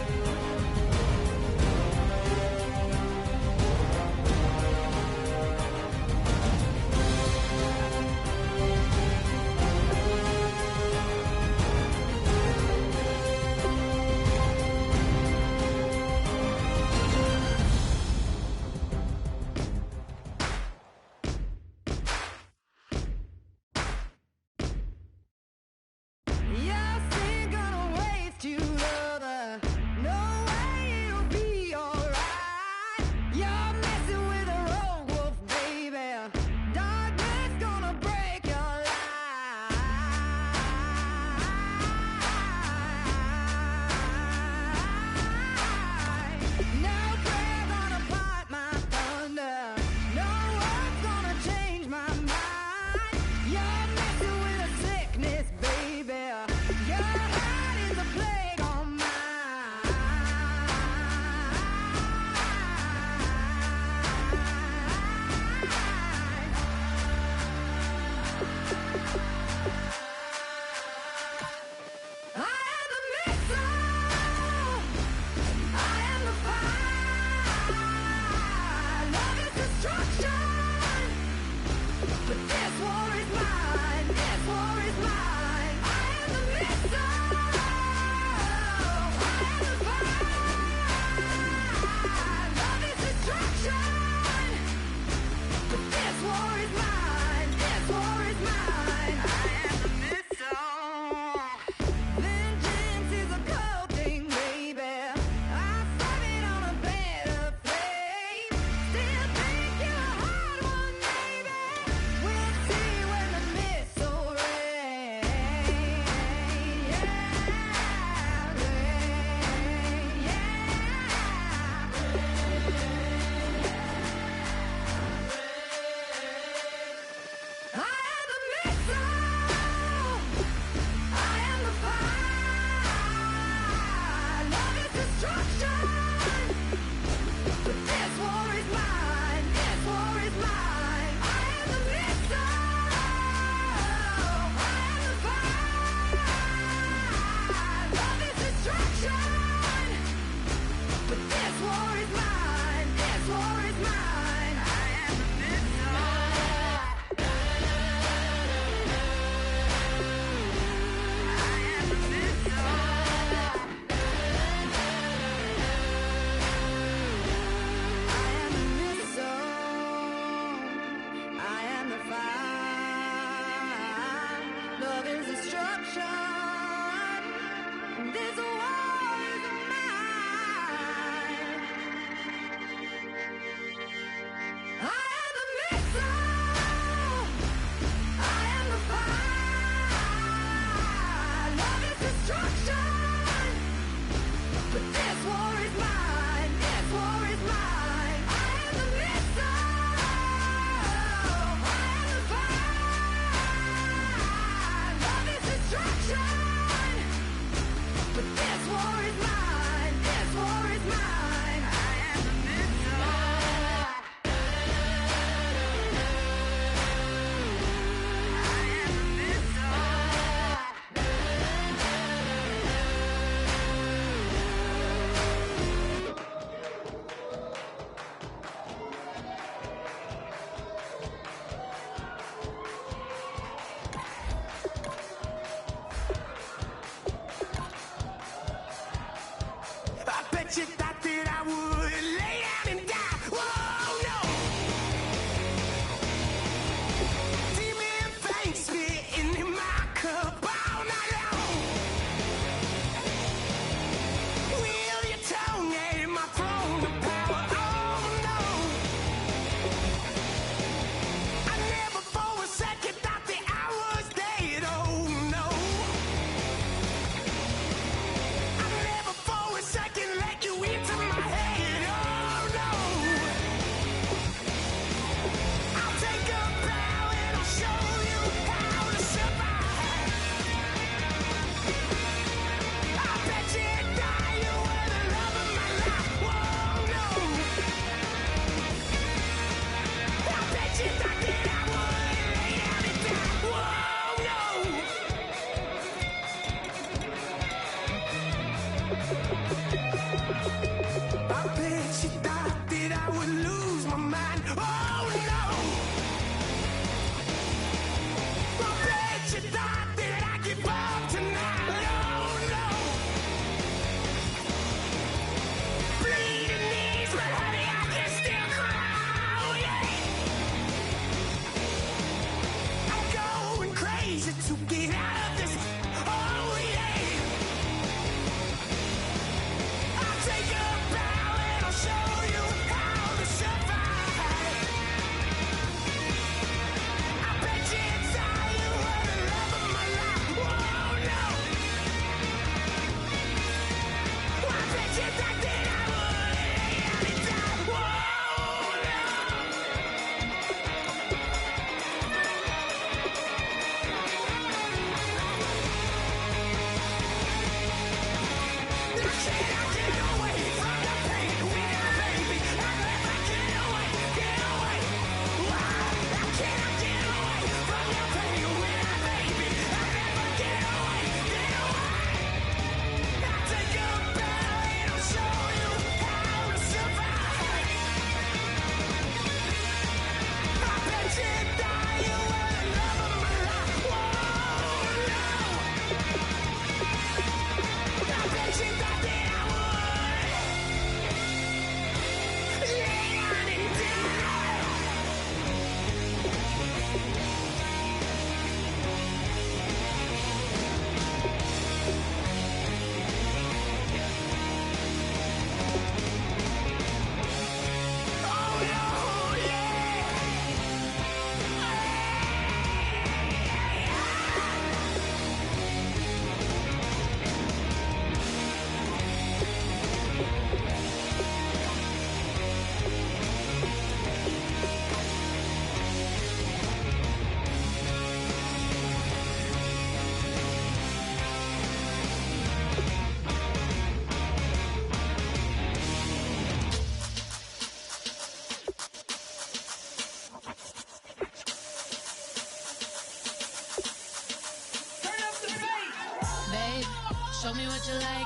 show me what you like.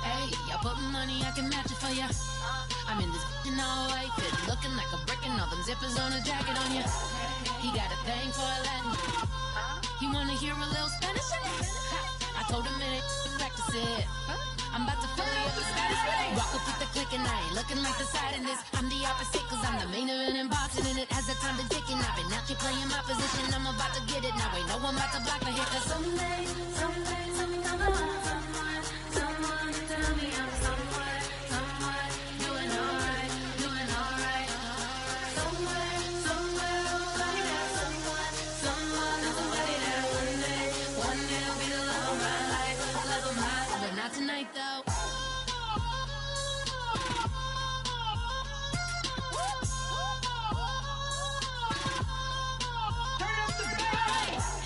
Hey, I put money, I can match it for ya. I'm in this in all white fit, looking like a brick and all them zippers on a jacket on ya. He got a thing for a Latin. He wanna hear a little Spanish in it. I told him it ain't practice it. I'm about to fill you up the status with it. Walk up with the click and I ain't looking like the side in this. I'm the opposite cause I'm the main event in boxing and it has the time been ticking. I've been out here playing my position. I'm about to get it now. Ain't no one about to block the hit. Cause someday, something come along. Someone to tell me I'm someone doing alright. Somewhere, somebody that someone, somebody that one day will be the love of my life, but not tonight though.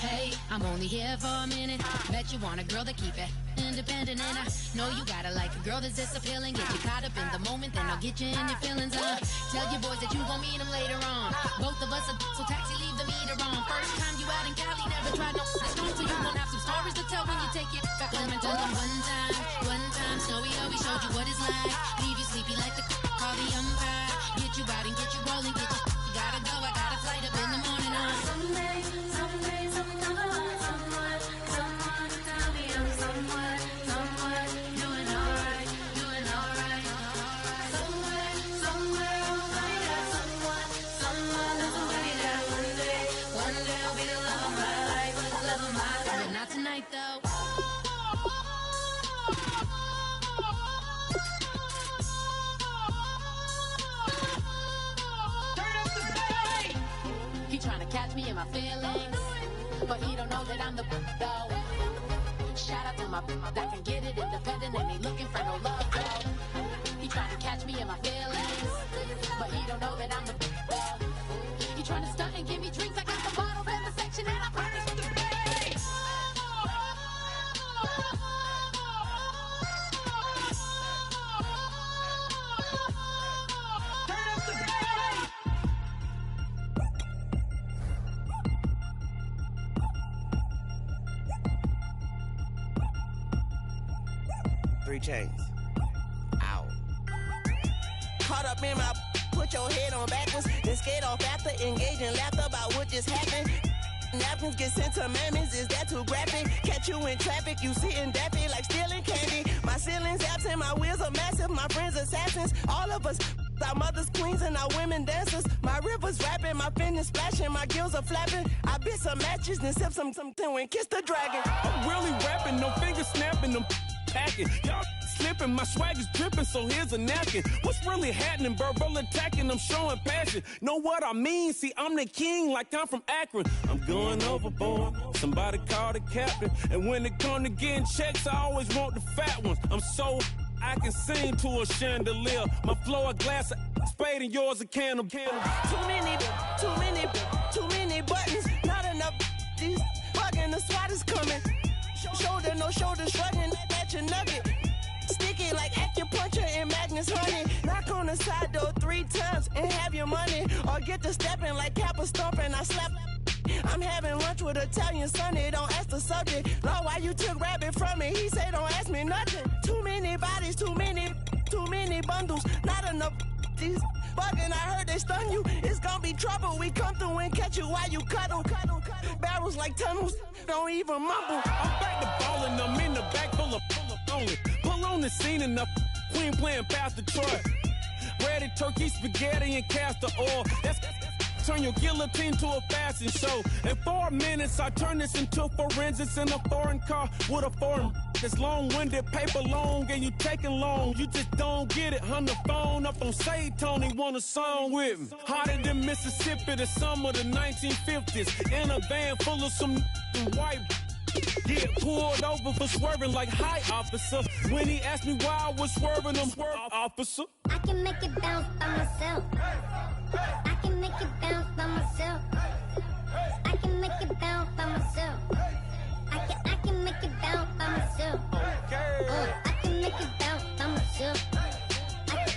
Hey, I'm only here for a minute. Bet you want a girl to keep it independent, and I know you gotta like a girl that's this appealing. Get you caught up in the moment, then I'll get you in your feelings. Tell your boys that you gon' meet them later on. Both of us are so taxi, leave the meter on. First time you out in Cali, never tried no stone, so you gon' have some stories to tell when you take it back home and tell them one time, Snowy always showed you what it's like. Leave you sleepy like the call the umpire. Get you out and get you rolling, get you gotta go. I got a flight up in the morning on someday, something come along. Someone to tell me I'm someone doing alright. Somewhere, somebody that somebody that one day will be the love of my life, but not tonight though. He tryna catch me in my feelings, but he don't know that I'm the though. Shout out to my that can get it independent and ain't looking for no love though. He tryna catch me in my feelings, but he don't know that I'm the though. He tryna stunt and give me drinks. I got the bottles in the section and I promise to pay. Chains. Ow. Caught up in my, put your head on backwards, then skate off after, engage in laughter about what just happened. Napkins get sent to mammies, is that too graphic? Catch you in traffic, you sitting dappy like stealing candy. My ceilings absent, my wheels are massive, my friends assassins. All of us, our mothers queens and our women dancers. My rivers rapping, my fingers splashing, my gills are flapping. I bit some matches, then sip something and kiss the dragon. I'm really rapping, no fingers snapping, them packing. Y'all slipping, my swag is dripping, so here's a napkin. What's really happening? Verbal attacking, I'm showing passion. Know what I mean? See, I'm the king like I'm from Akron. I'm going overboard, somebody call the captain. And when it come to getting checks, I always want the fat ones. I'm so I can sing to a chandelier. My flow a glass of spade and yours a can of Too many buttons, not enough. These bugging, the SWAT is coming. Shoulder, no shoulder, shrugging at your nugget. Sticky like acupuncture and Magnus honey. Knock on the side door 3 times and have your money. Or get to stepping like Kappa stomping. I slap. I'm having lunch with Italian Sonny. Don't ask the subject. Lord, why you took rabbit from me? He say don't ask me nothing. Too many bodies, too many bundles. Not enough. These bugging, I heard they stun you. It's gonna be trouble. We come through and catch you while you cuddle. Barrels like tunnels. Don't even mumble. I'm back to ballin', I'm in the back full of only. Pull on the scene and the queen playing past Detroit. Ready turkey, spaghetti, and castor oil. That's turn your guillotine to a fashion show. In 4 minutes, I turn this into forensics in a foreign car with a foreign. It's long-winded, paper long, and you taking long. You just don't get it. Hung the phone up on Say Tony, want a song with me. Hotter than Mississippi, the summer of the 1950s. In a van full of some white. Get pulled over for swerving like hi, officer. When he asked me why I was swerving, I'm swerve, officer. I can make it bounce by myself. I can make it bounce by myself. I can make it bounce by myself. I can make it bounce by myself. I can make it bounce by myself.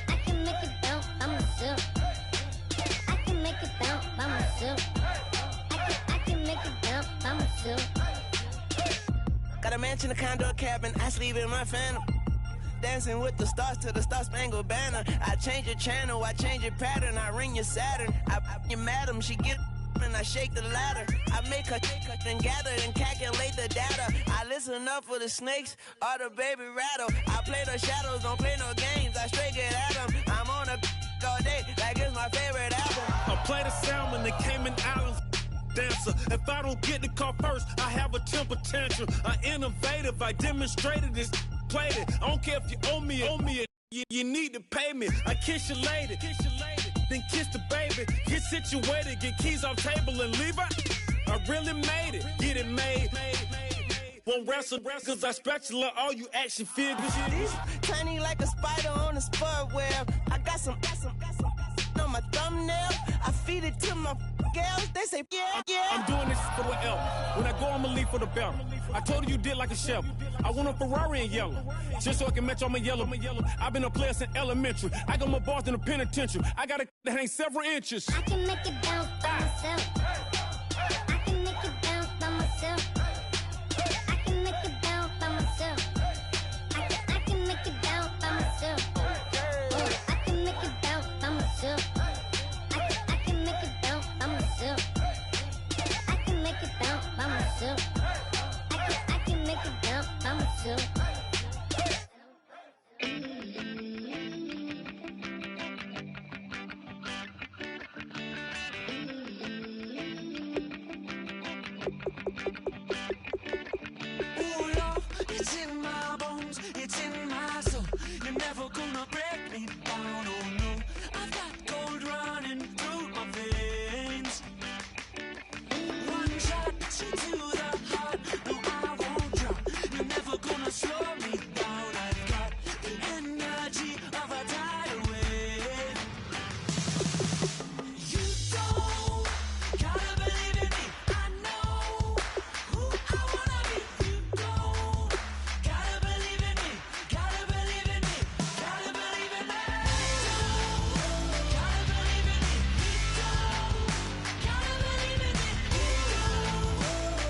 I can make it bounce by myself. I can make it bounce by myself. I can make it bounce by myself. Got a mansion, a condo, a cabin. I sleep in my phantom. Dancing with the stars to the Star-Spangled Banner. I change your channel, I change your pattern. I ring your Saturn. I your madam, she get and I shake the ladder. I make her and gather and calculate the data. I listen up for the snakes or the baby rattle. I play the shadows, don't play no games. I straight get at them. I'm on a all day like it's my favorite album. I play the salmon, the Cayman Islands dancer. If I don't get the car first, I have a temper tantrum. I innovative, I demonstrated this, played it. I don't care if you owe me it. You need to pay me. I kiss your lady, then kiss the baby. Get situated, get keys off table and leave her. I really made it, get it made. Won't wrestle, cause I spatula all you action figures. Tiny like a spider on a spud web. I got some on my thumbnail. I feed it to my girls. They say, yeah. I'm doing this for the L. When I go, I'ma leave for the belt. I told you did like a Chevy. I want a Ferrari in yellow, just so I can match all my yellow. I've been a player since elementary. I got more bars than a penitentiary. I got a that ain't several inches. I can make it bounce by myself. I can make it bounce by myself. I can make it bounce by myself. I can make it bounce by myself. I can make it bounce by myself. I can make it bounce by myself. I can make it bounce by myself. I can make it bounce by myself. It's in my bones, it's in my soul. You're never gonna break me down, oh no. I've got gold running through my veins. One shot, straight to the heart. No, I won't drop. You're never gonna slow me down. I've got the energy of a tidal wave. You don't gotta believe in me. I know who I wanna be. You don't gotta believe in me. Gotta believe in me. Gotta believe in me. Gotta believe in me. Gotta believe in me.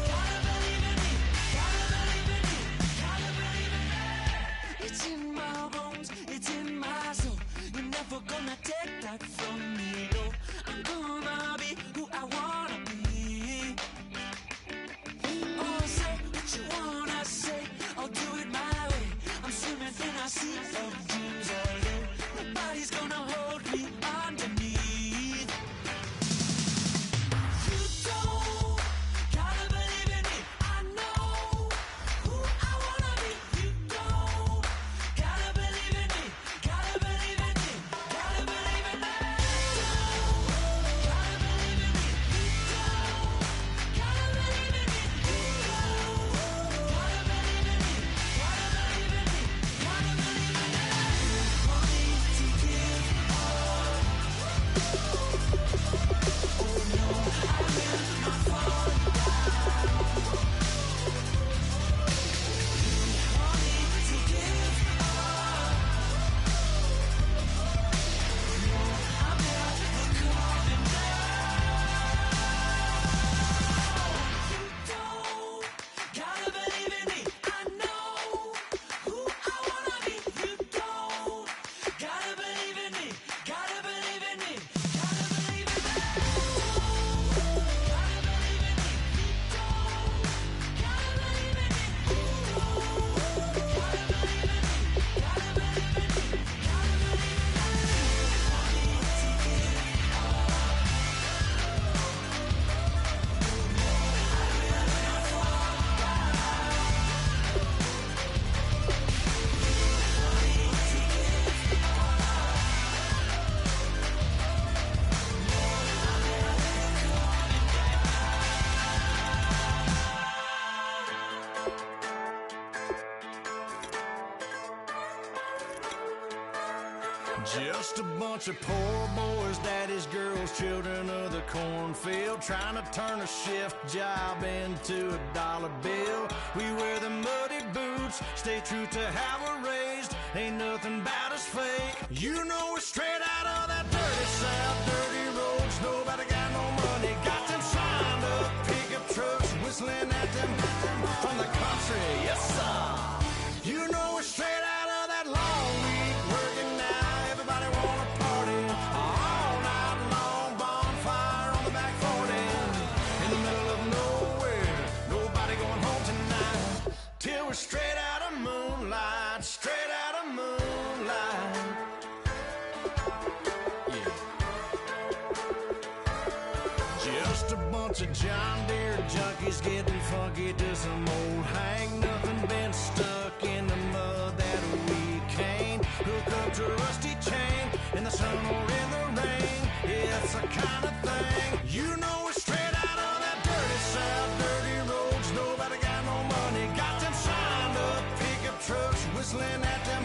Gotta believe in me. Gotta believe in me. Gotta believe in me. It's in my bones. It's in my soul. You're never gonna take that from me. No, I'm gonna be who I wanna be. Oh, say what you wanna say. I'll do it my way. I'm swimming in a sea of dreams all day. Nobody's gonna hold me underneath. You don't gotta believe in me. I know who I wanna be. You don't gotta believe in me. Gotta believe in me. Gotta believe in me. Gotta believe in me. Gotta believe in me. Gotta believe in me. Gotta believe in me. Gotta believe in me. Money to give up. Oh no, I will not fall down. Money to give up. No, I'm never coming down. You don't gotta believe in me. I know who I wanna be. You don't gotta believe in me. Gotta believe in me. Gotta believe in me. Gotta believe in me. You don't gotta believe in me. You don't gotta believe in me. Gotta believe in me. Gotta believe in me. Money to give up. Just a bunch of poor boys, daddy's girls, children of the cornfield, trying to turn a shift job into a dollar bill. We wear the muddy boots, stay true to how we're raised. Ain't nothing about us fake. You know we're straight out of that dirty south, dirty roads. Nobody got no money, got them signed up pickup trucks, whistling at them from the country. Yes, bunch of John Deere junkies getting funky to some old hang. Nothing been stuck in the mud that we can't hook up to a rusty chain in the sun or in the rain. It's the kind of thing, you know, we're straight out of that dirty south, dirty roads. Nobody got no money, got them signed up pickup trucks whistling at them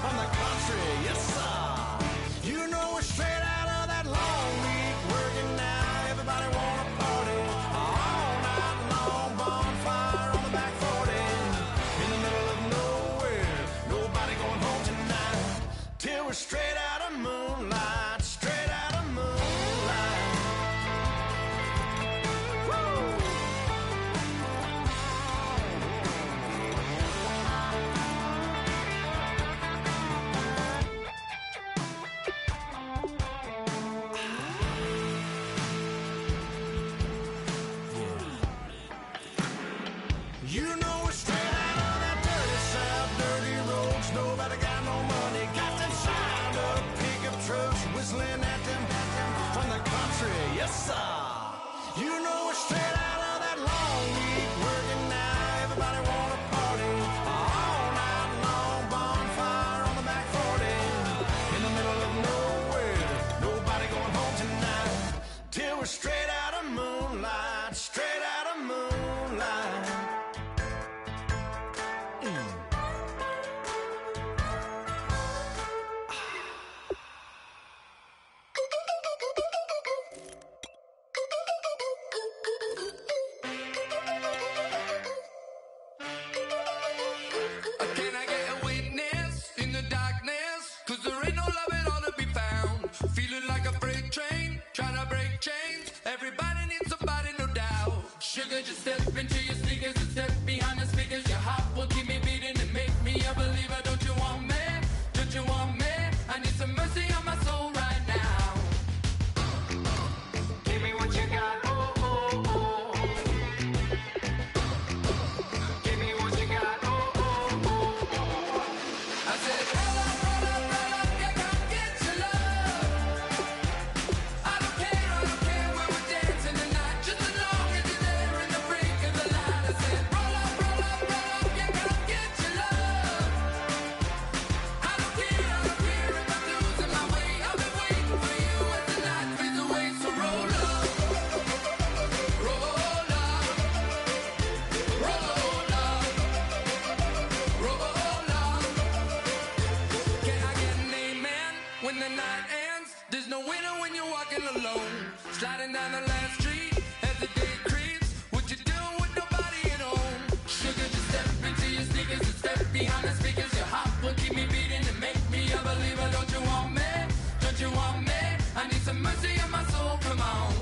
on the country. Yes, sir. You know, we're straight out of that long week working now. Everybody wanna party all night long, bonfire on the back 40 in the middle of nowhere. Nobody going home tonight till we're straight out of moonlight, straight out of moonlight. Woo! You know we're straight out of that dirty south, dirty roads. Nobody got no money, got them signed up pickup trucks whistling at them from the country. Yes, sir. You know we're straight out of that long week working now. Everybody wanna party all night long, bonfire on the back 40 in the middle of nowhere. Nobody going home tonight till we're straight out of moonlight, straight out of moonlight. Can I get a witness in the darkness? 'Cause there ain't no love at all to be found. Feeling like a freight train, trying to break chains. Everybody needs somebody, no doubt. Sugar, just step into your sneakers and step behind the speakers. Your heart will keep me beating and make me a believer. Don't you want me? Don't you want me? I need some mercy on my soul right now. Give me what you got, oh, oh, oh. Give me what you got, oh, oh, oh. I said, roll up, yeah, come get your love. I don't care where we're dancing tonight, just as long as you're there in the brink of the light. I said, roll up, yeah, come get your love. I don't care if I'm losing my way. I've been waiting for you as the night fades away. So roll up, roll up, roll up, roll up. Can I get an amen when the night ends? There's no winner when you're walking alone. Sliding down the last street as the day creeps. What you doing with nobody at home? Sugar, just step into your sneakers and step behind the speakers. Your heart will keep me beating and make me a believer. Don't you want me? Don't you want me? I need some mercy on my soul. Come on.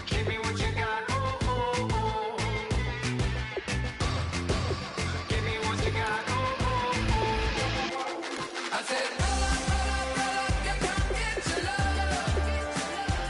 Give me what you got. Oh, oh, oh. Give me what you got. Oh, oh, oh. I said, roll up, yeah, come get your love.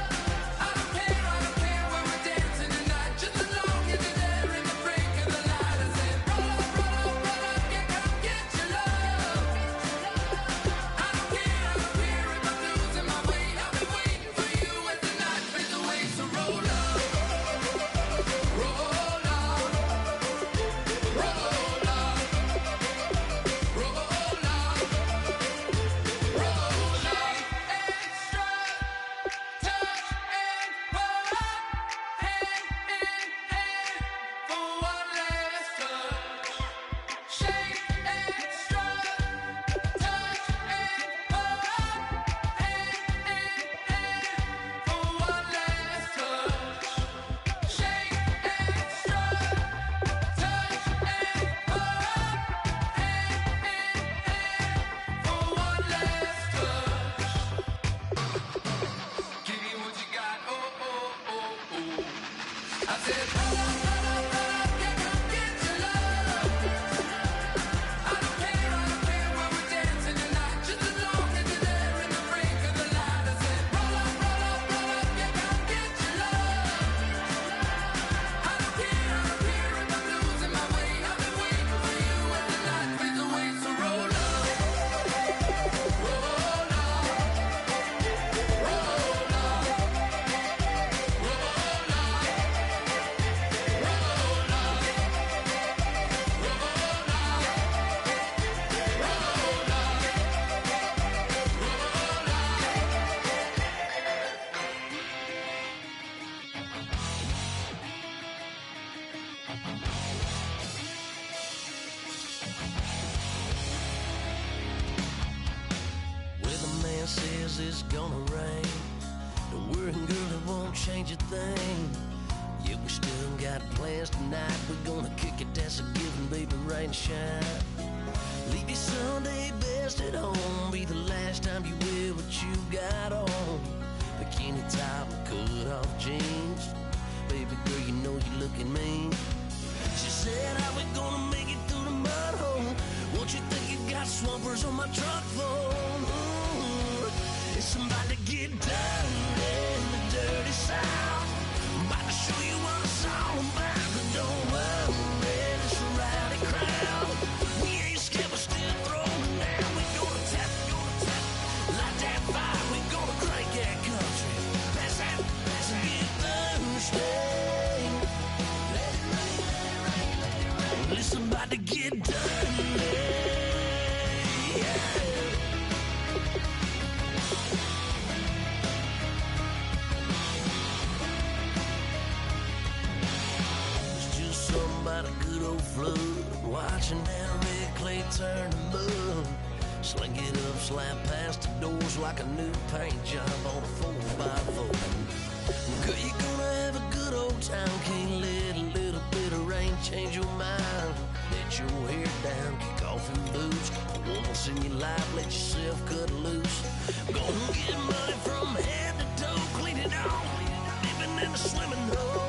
it's gonna rain. Don't worry, girl, it won't change a thing. Yeah, we still got plans tonight. We're gonna kick it, that's a given, baby, rain and shine. Leave your Sunday best at home. Be the last time you wear what you got on. Bikini top and cut off jeans. Baby girl, you know you're looking mean. She said, how we gonna make it through the mud hole? Won't you think you got swampers on my truck phone? Ooh, it's about to get dirty in the dirty South. I'm about to show you what it's all about. But don't worry, it's a rowdy crowd. We ain't scared, we're still throwing down. We gonna tap, light that fire. We gonna crank that country. Pass that, and get Thursday. Let it rain, let it rain, let it rain. Well, it's about to get dirty. Yeah. About a good old flood, watching that red clay turn to mud. Sling it up, slap past the doors like a new paint job on a 4x4. Girl, you're gonna have a good old time. Can't let a little bit of rain change your mind. Let your hair down, kick off in boots. Once in your life, let yourself cut loose. Gonna get money from head to toe, clean it off, living in a swimming hole.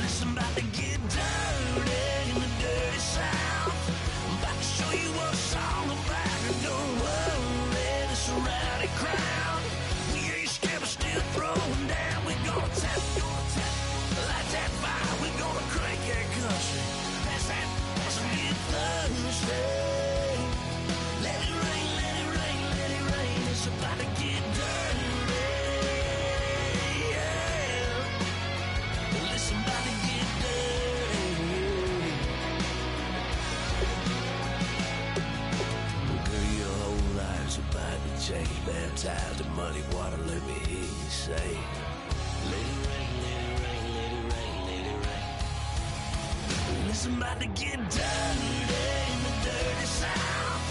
Listen, about to get dirty in the dirty South. I'm about to show you what it's all about. And don't worry, this a rowdy crowd. We ain't scared, we're still throwing down. We gonna tap, light that fire. We gonna crank that country. Pass that, and get Thursday. Let it rain, let it rain, let it rain. It's about to get dirty. Yeah. Listen, about to get dirty. Girl, your whole life's about to change. Baptized in muddy water, let me hear you say, let it rain, let it rain, let it rain, let it rain. Listen, about to get dirty in the dirty South.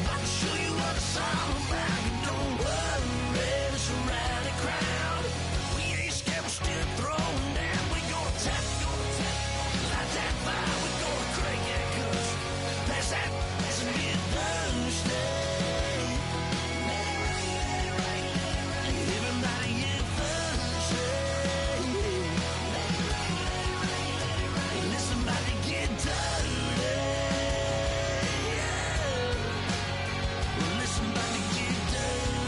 About to show you what it's all about. And don't worry, it's a rowdy crowd. We ain't scared, we're still throwing down. We gonna tap, light that fire. We gonna crank that country. Pass that, and get Thursday. Let it rain, let it rain, let it rain. Everybody get Thursday. Let it rain, let it rain, let it rain. Listen, about to get dirty. Yeah. Listen, about to get dirty.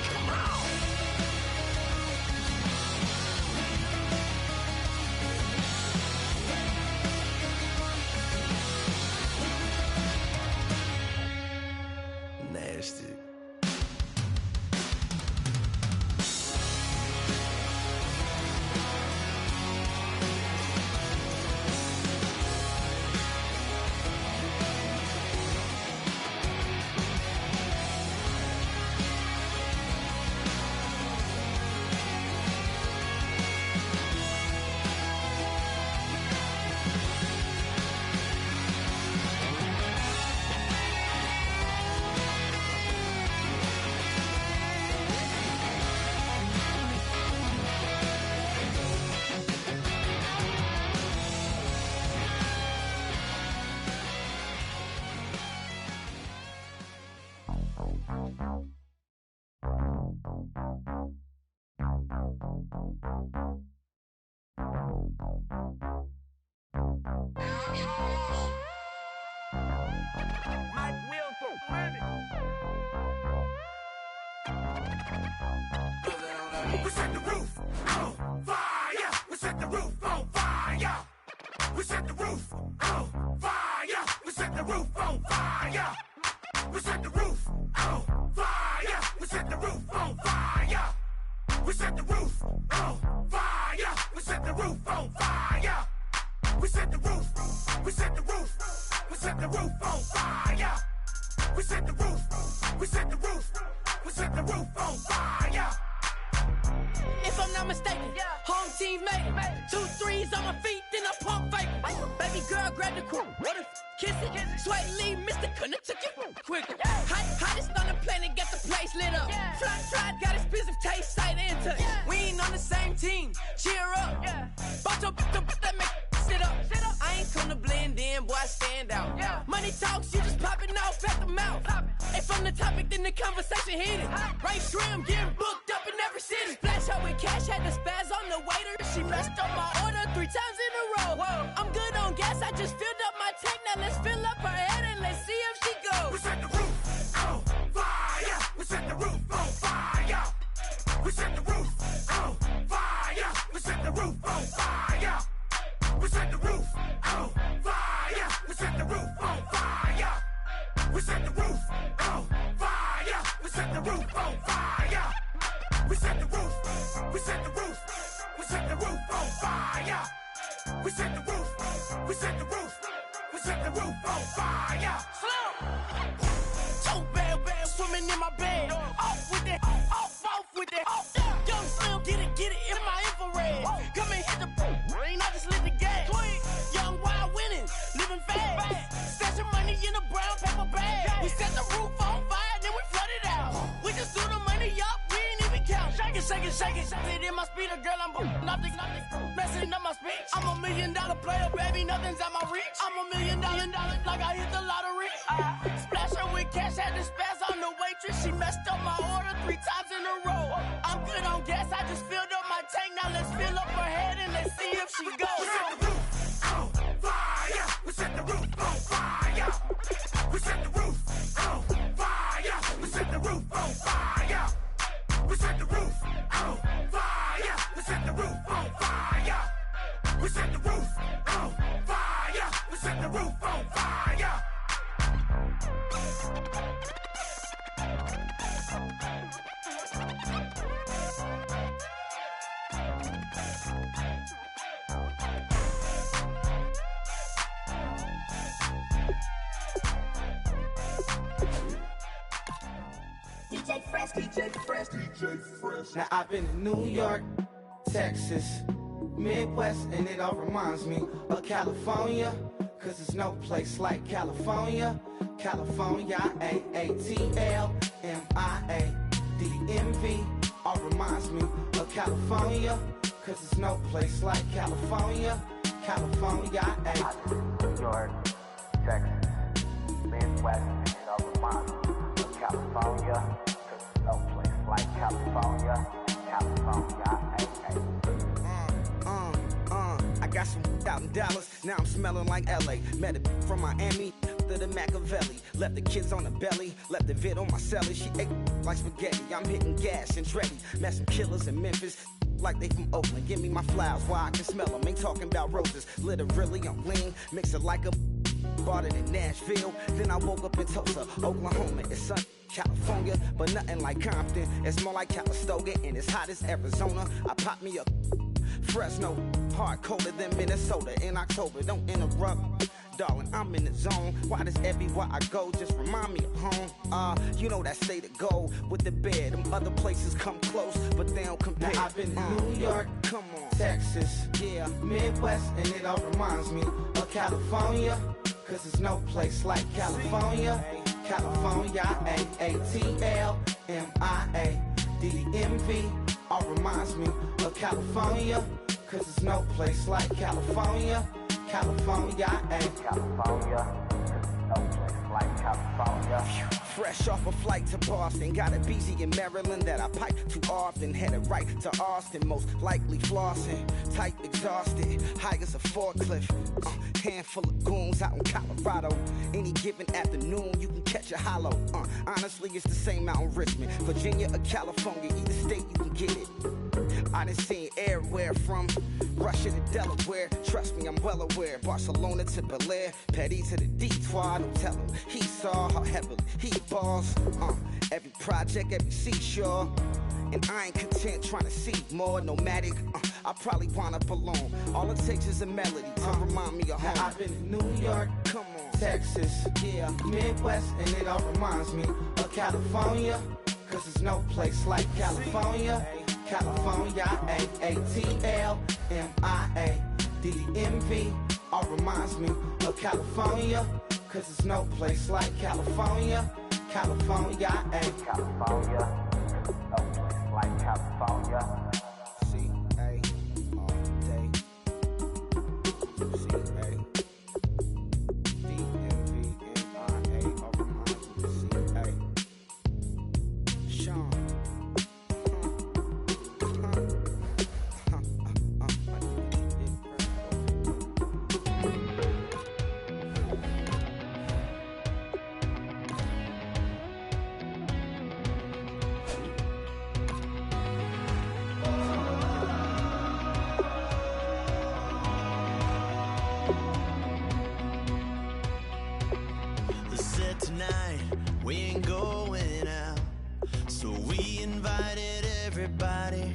Come on. Nasty. We set the roof on fire. We set the roof on fire. We set the roof on fire. We set the roof on fire. We set the roof on fire. We set the roof on fire. We set the roof on fire. We set the roof on fire. We set the roof. We set the roof. We set the roof on fire. We set the roof. We set the roof. We set the roof on fire. if I'm not mistaken. Home team made it. 2 threes on my feet, then I pump fake. Baby girl, grab the crew. What a kiss it. Sweat leave, Mr. Couldn't took it quicker. Hottest on the planet, got the place lit up. Fly, got expensive taste, sight and touch. We ain't on the same team. Cheer up. Both your that make sit up. I ain't come to blend in, boy, I stand out. Money talks, you just popping off at the mouth. If from the topic, then the conversation heated. Right shrimp, getting booked up in every city. Splash out with cash, had the spaz on the waiter. She messed up my order 3 times in a row. I'm good on gas, I just filled up my tank. Now let's fill up her head and let's see if she goes. We set the roof on fire. We set the roof on fire. We set the roof on fire. We set the roof on fire. We set the roof on fire. We set the roof on fire. We set the roof on fire. We set the roof on fire. We set the roof. We set the roof. We set the roof on fire. We set the roof. We set the roof. We set the roof on fire. So bad, swimming in my bed. Off with that, off with that. Young Slim, get it in my infrared. Come and hit the rain, I just lit the gas. Young wild winning, living fast. Stashing money in a brown paper bag. We set the roof on fire, then we flood it out. We just threw the money up, we ain't even count. Shake it, shake it, shake it. It in my speeder, girl, I'm nothing, messing up my speech. I'm $1 million player, baby, nothing's at my reach. I'm $1 million, like I hit the lottery. Splash her with cash, had the spaz on the waitress. She messed up my order 3 times in a row. I'm good on gas, I just filled up my tank. Now let's fill up her head and let's see if she goes. We set the roof on fire. We set the roof on fire. We set the roof on fire. We set the roof on fire. We set the roof on fire. We set the roof on fire. We set the roof on fire. DJ Fresh. Now I've been in New York, Texas, Midwest, and it all reminds me of California, cause there's no place like California. California, AATLMIA-DMV, all reminds me of California, cause there's no place like California. California, New York, Texas, Midwest, and it all reminds me of California, cause there's no place like California. California, I got some out in Dallas, now I'm smelling like LA. Met a from Miami to the Machiavelli. Left the kids on the belly, left the vid on my celly. She ate like spaghetti, I'm hitting gas and Dreddy. Met some killers in Memphis, like they from Oakland. Give me my flowers while I can smell them. Ain't talking about roses, literally I'm lean. Mix it like a bought it in Nashville. Then I woke up in Tulsa, Oklahoma. It's sun, California, but nothing like Compton. It's more like Calistoga, and it's hot as Arizona. I pop me a Fresno, hard colder than Minnesota in October. Don't interrupt, darling, I'm in the zone. Why does everywhere I go just remind me of home? You know that state of gold with the bed. Them other places come close, but they don't compare. Now I've been to New York, come on, Texas, yeah, Midwest, and it all reminds me of California, cause there's no place like California. California, AATLMIA-DMV, all reminds me of California, cause there's no place like California. California, California, cause there's no place like California. Fresh off a flight to Boston, got a BZ in Maryland that I pipe too often. Headed right to Austin, most likely flossing. Tight, exhausted, high as a forklift. Handful of goons out in Colorado. Any given afternoon, you can catch a hollow. Honestly, it's the same out in Richmond, Virginia or California, either state you can get it. I done seen everywhere from Russia to Delaware. Trust me, I'm well aware. Barcelona to Bel Air, Petty to the Detroit. Don't tell him he saw how heavily he balls. Every project, every seashore. And I ain't content trying to see more nomadic. I probably wanna belong. All it takes is a melody to remind me of home. Now I've been to New York, come on, Texas, yeah, Midwest, and it all reminds me of California, cause there's no place like California. California, A-A-T-L-M-I-A. DMV, all reminds me of California, cause there's no place like California. California, California, no place like California. C-A, all day. C-A, D-M-V-M-I-A, all reminds me of C-A. Sean. Tonight we ain't going out, so we invited everybody.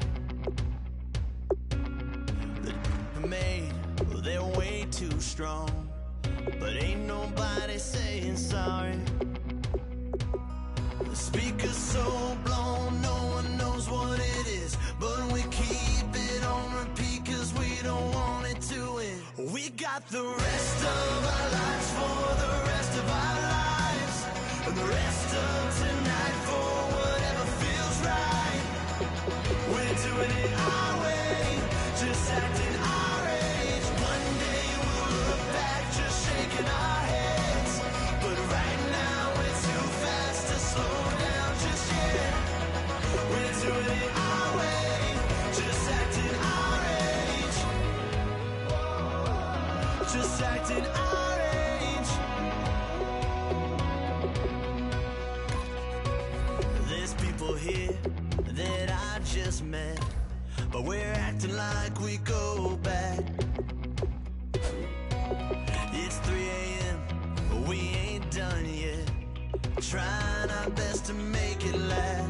The made, well, they're way too strong, but ain't nobody saying sorry. The speaker's so blown, no one knows what it is, but we keep it on repeat cause we don't want it to end. We got the rest of our lives for the rest of our lives. And the rest of tonight for whatever feels right. We're doing it our way, just acting our age. One day we'll look back just shaking our heads, but right now we're too fast to slow down just yet. We're doing it our way, just acting our age. Just acting our age. Here that I just met, but we're acting like we go back. It's 3 a.m., but we ain't done yet, trying our best to make it last.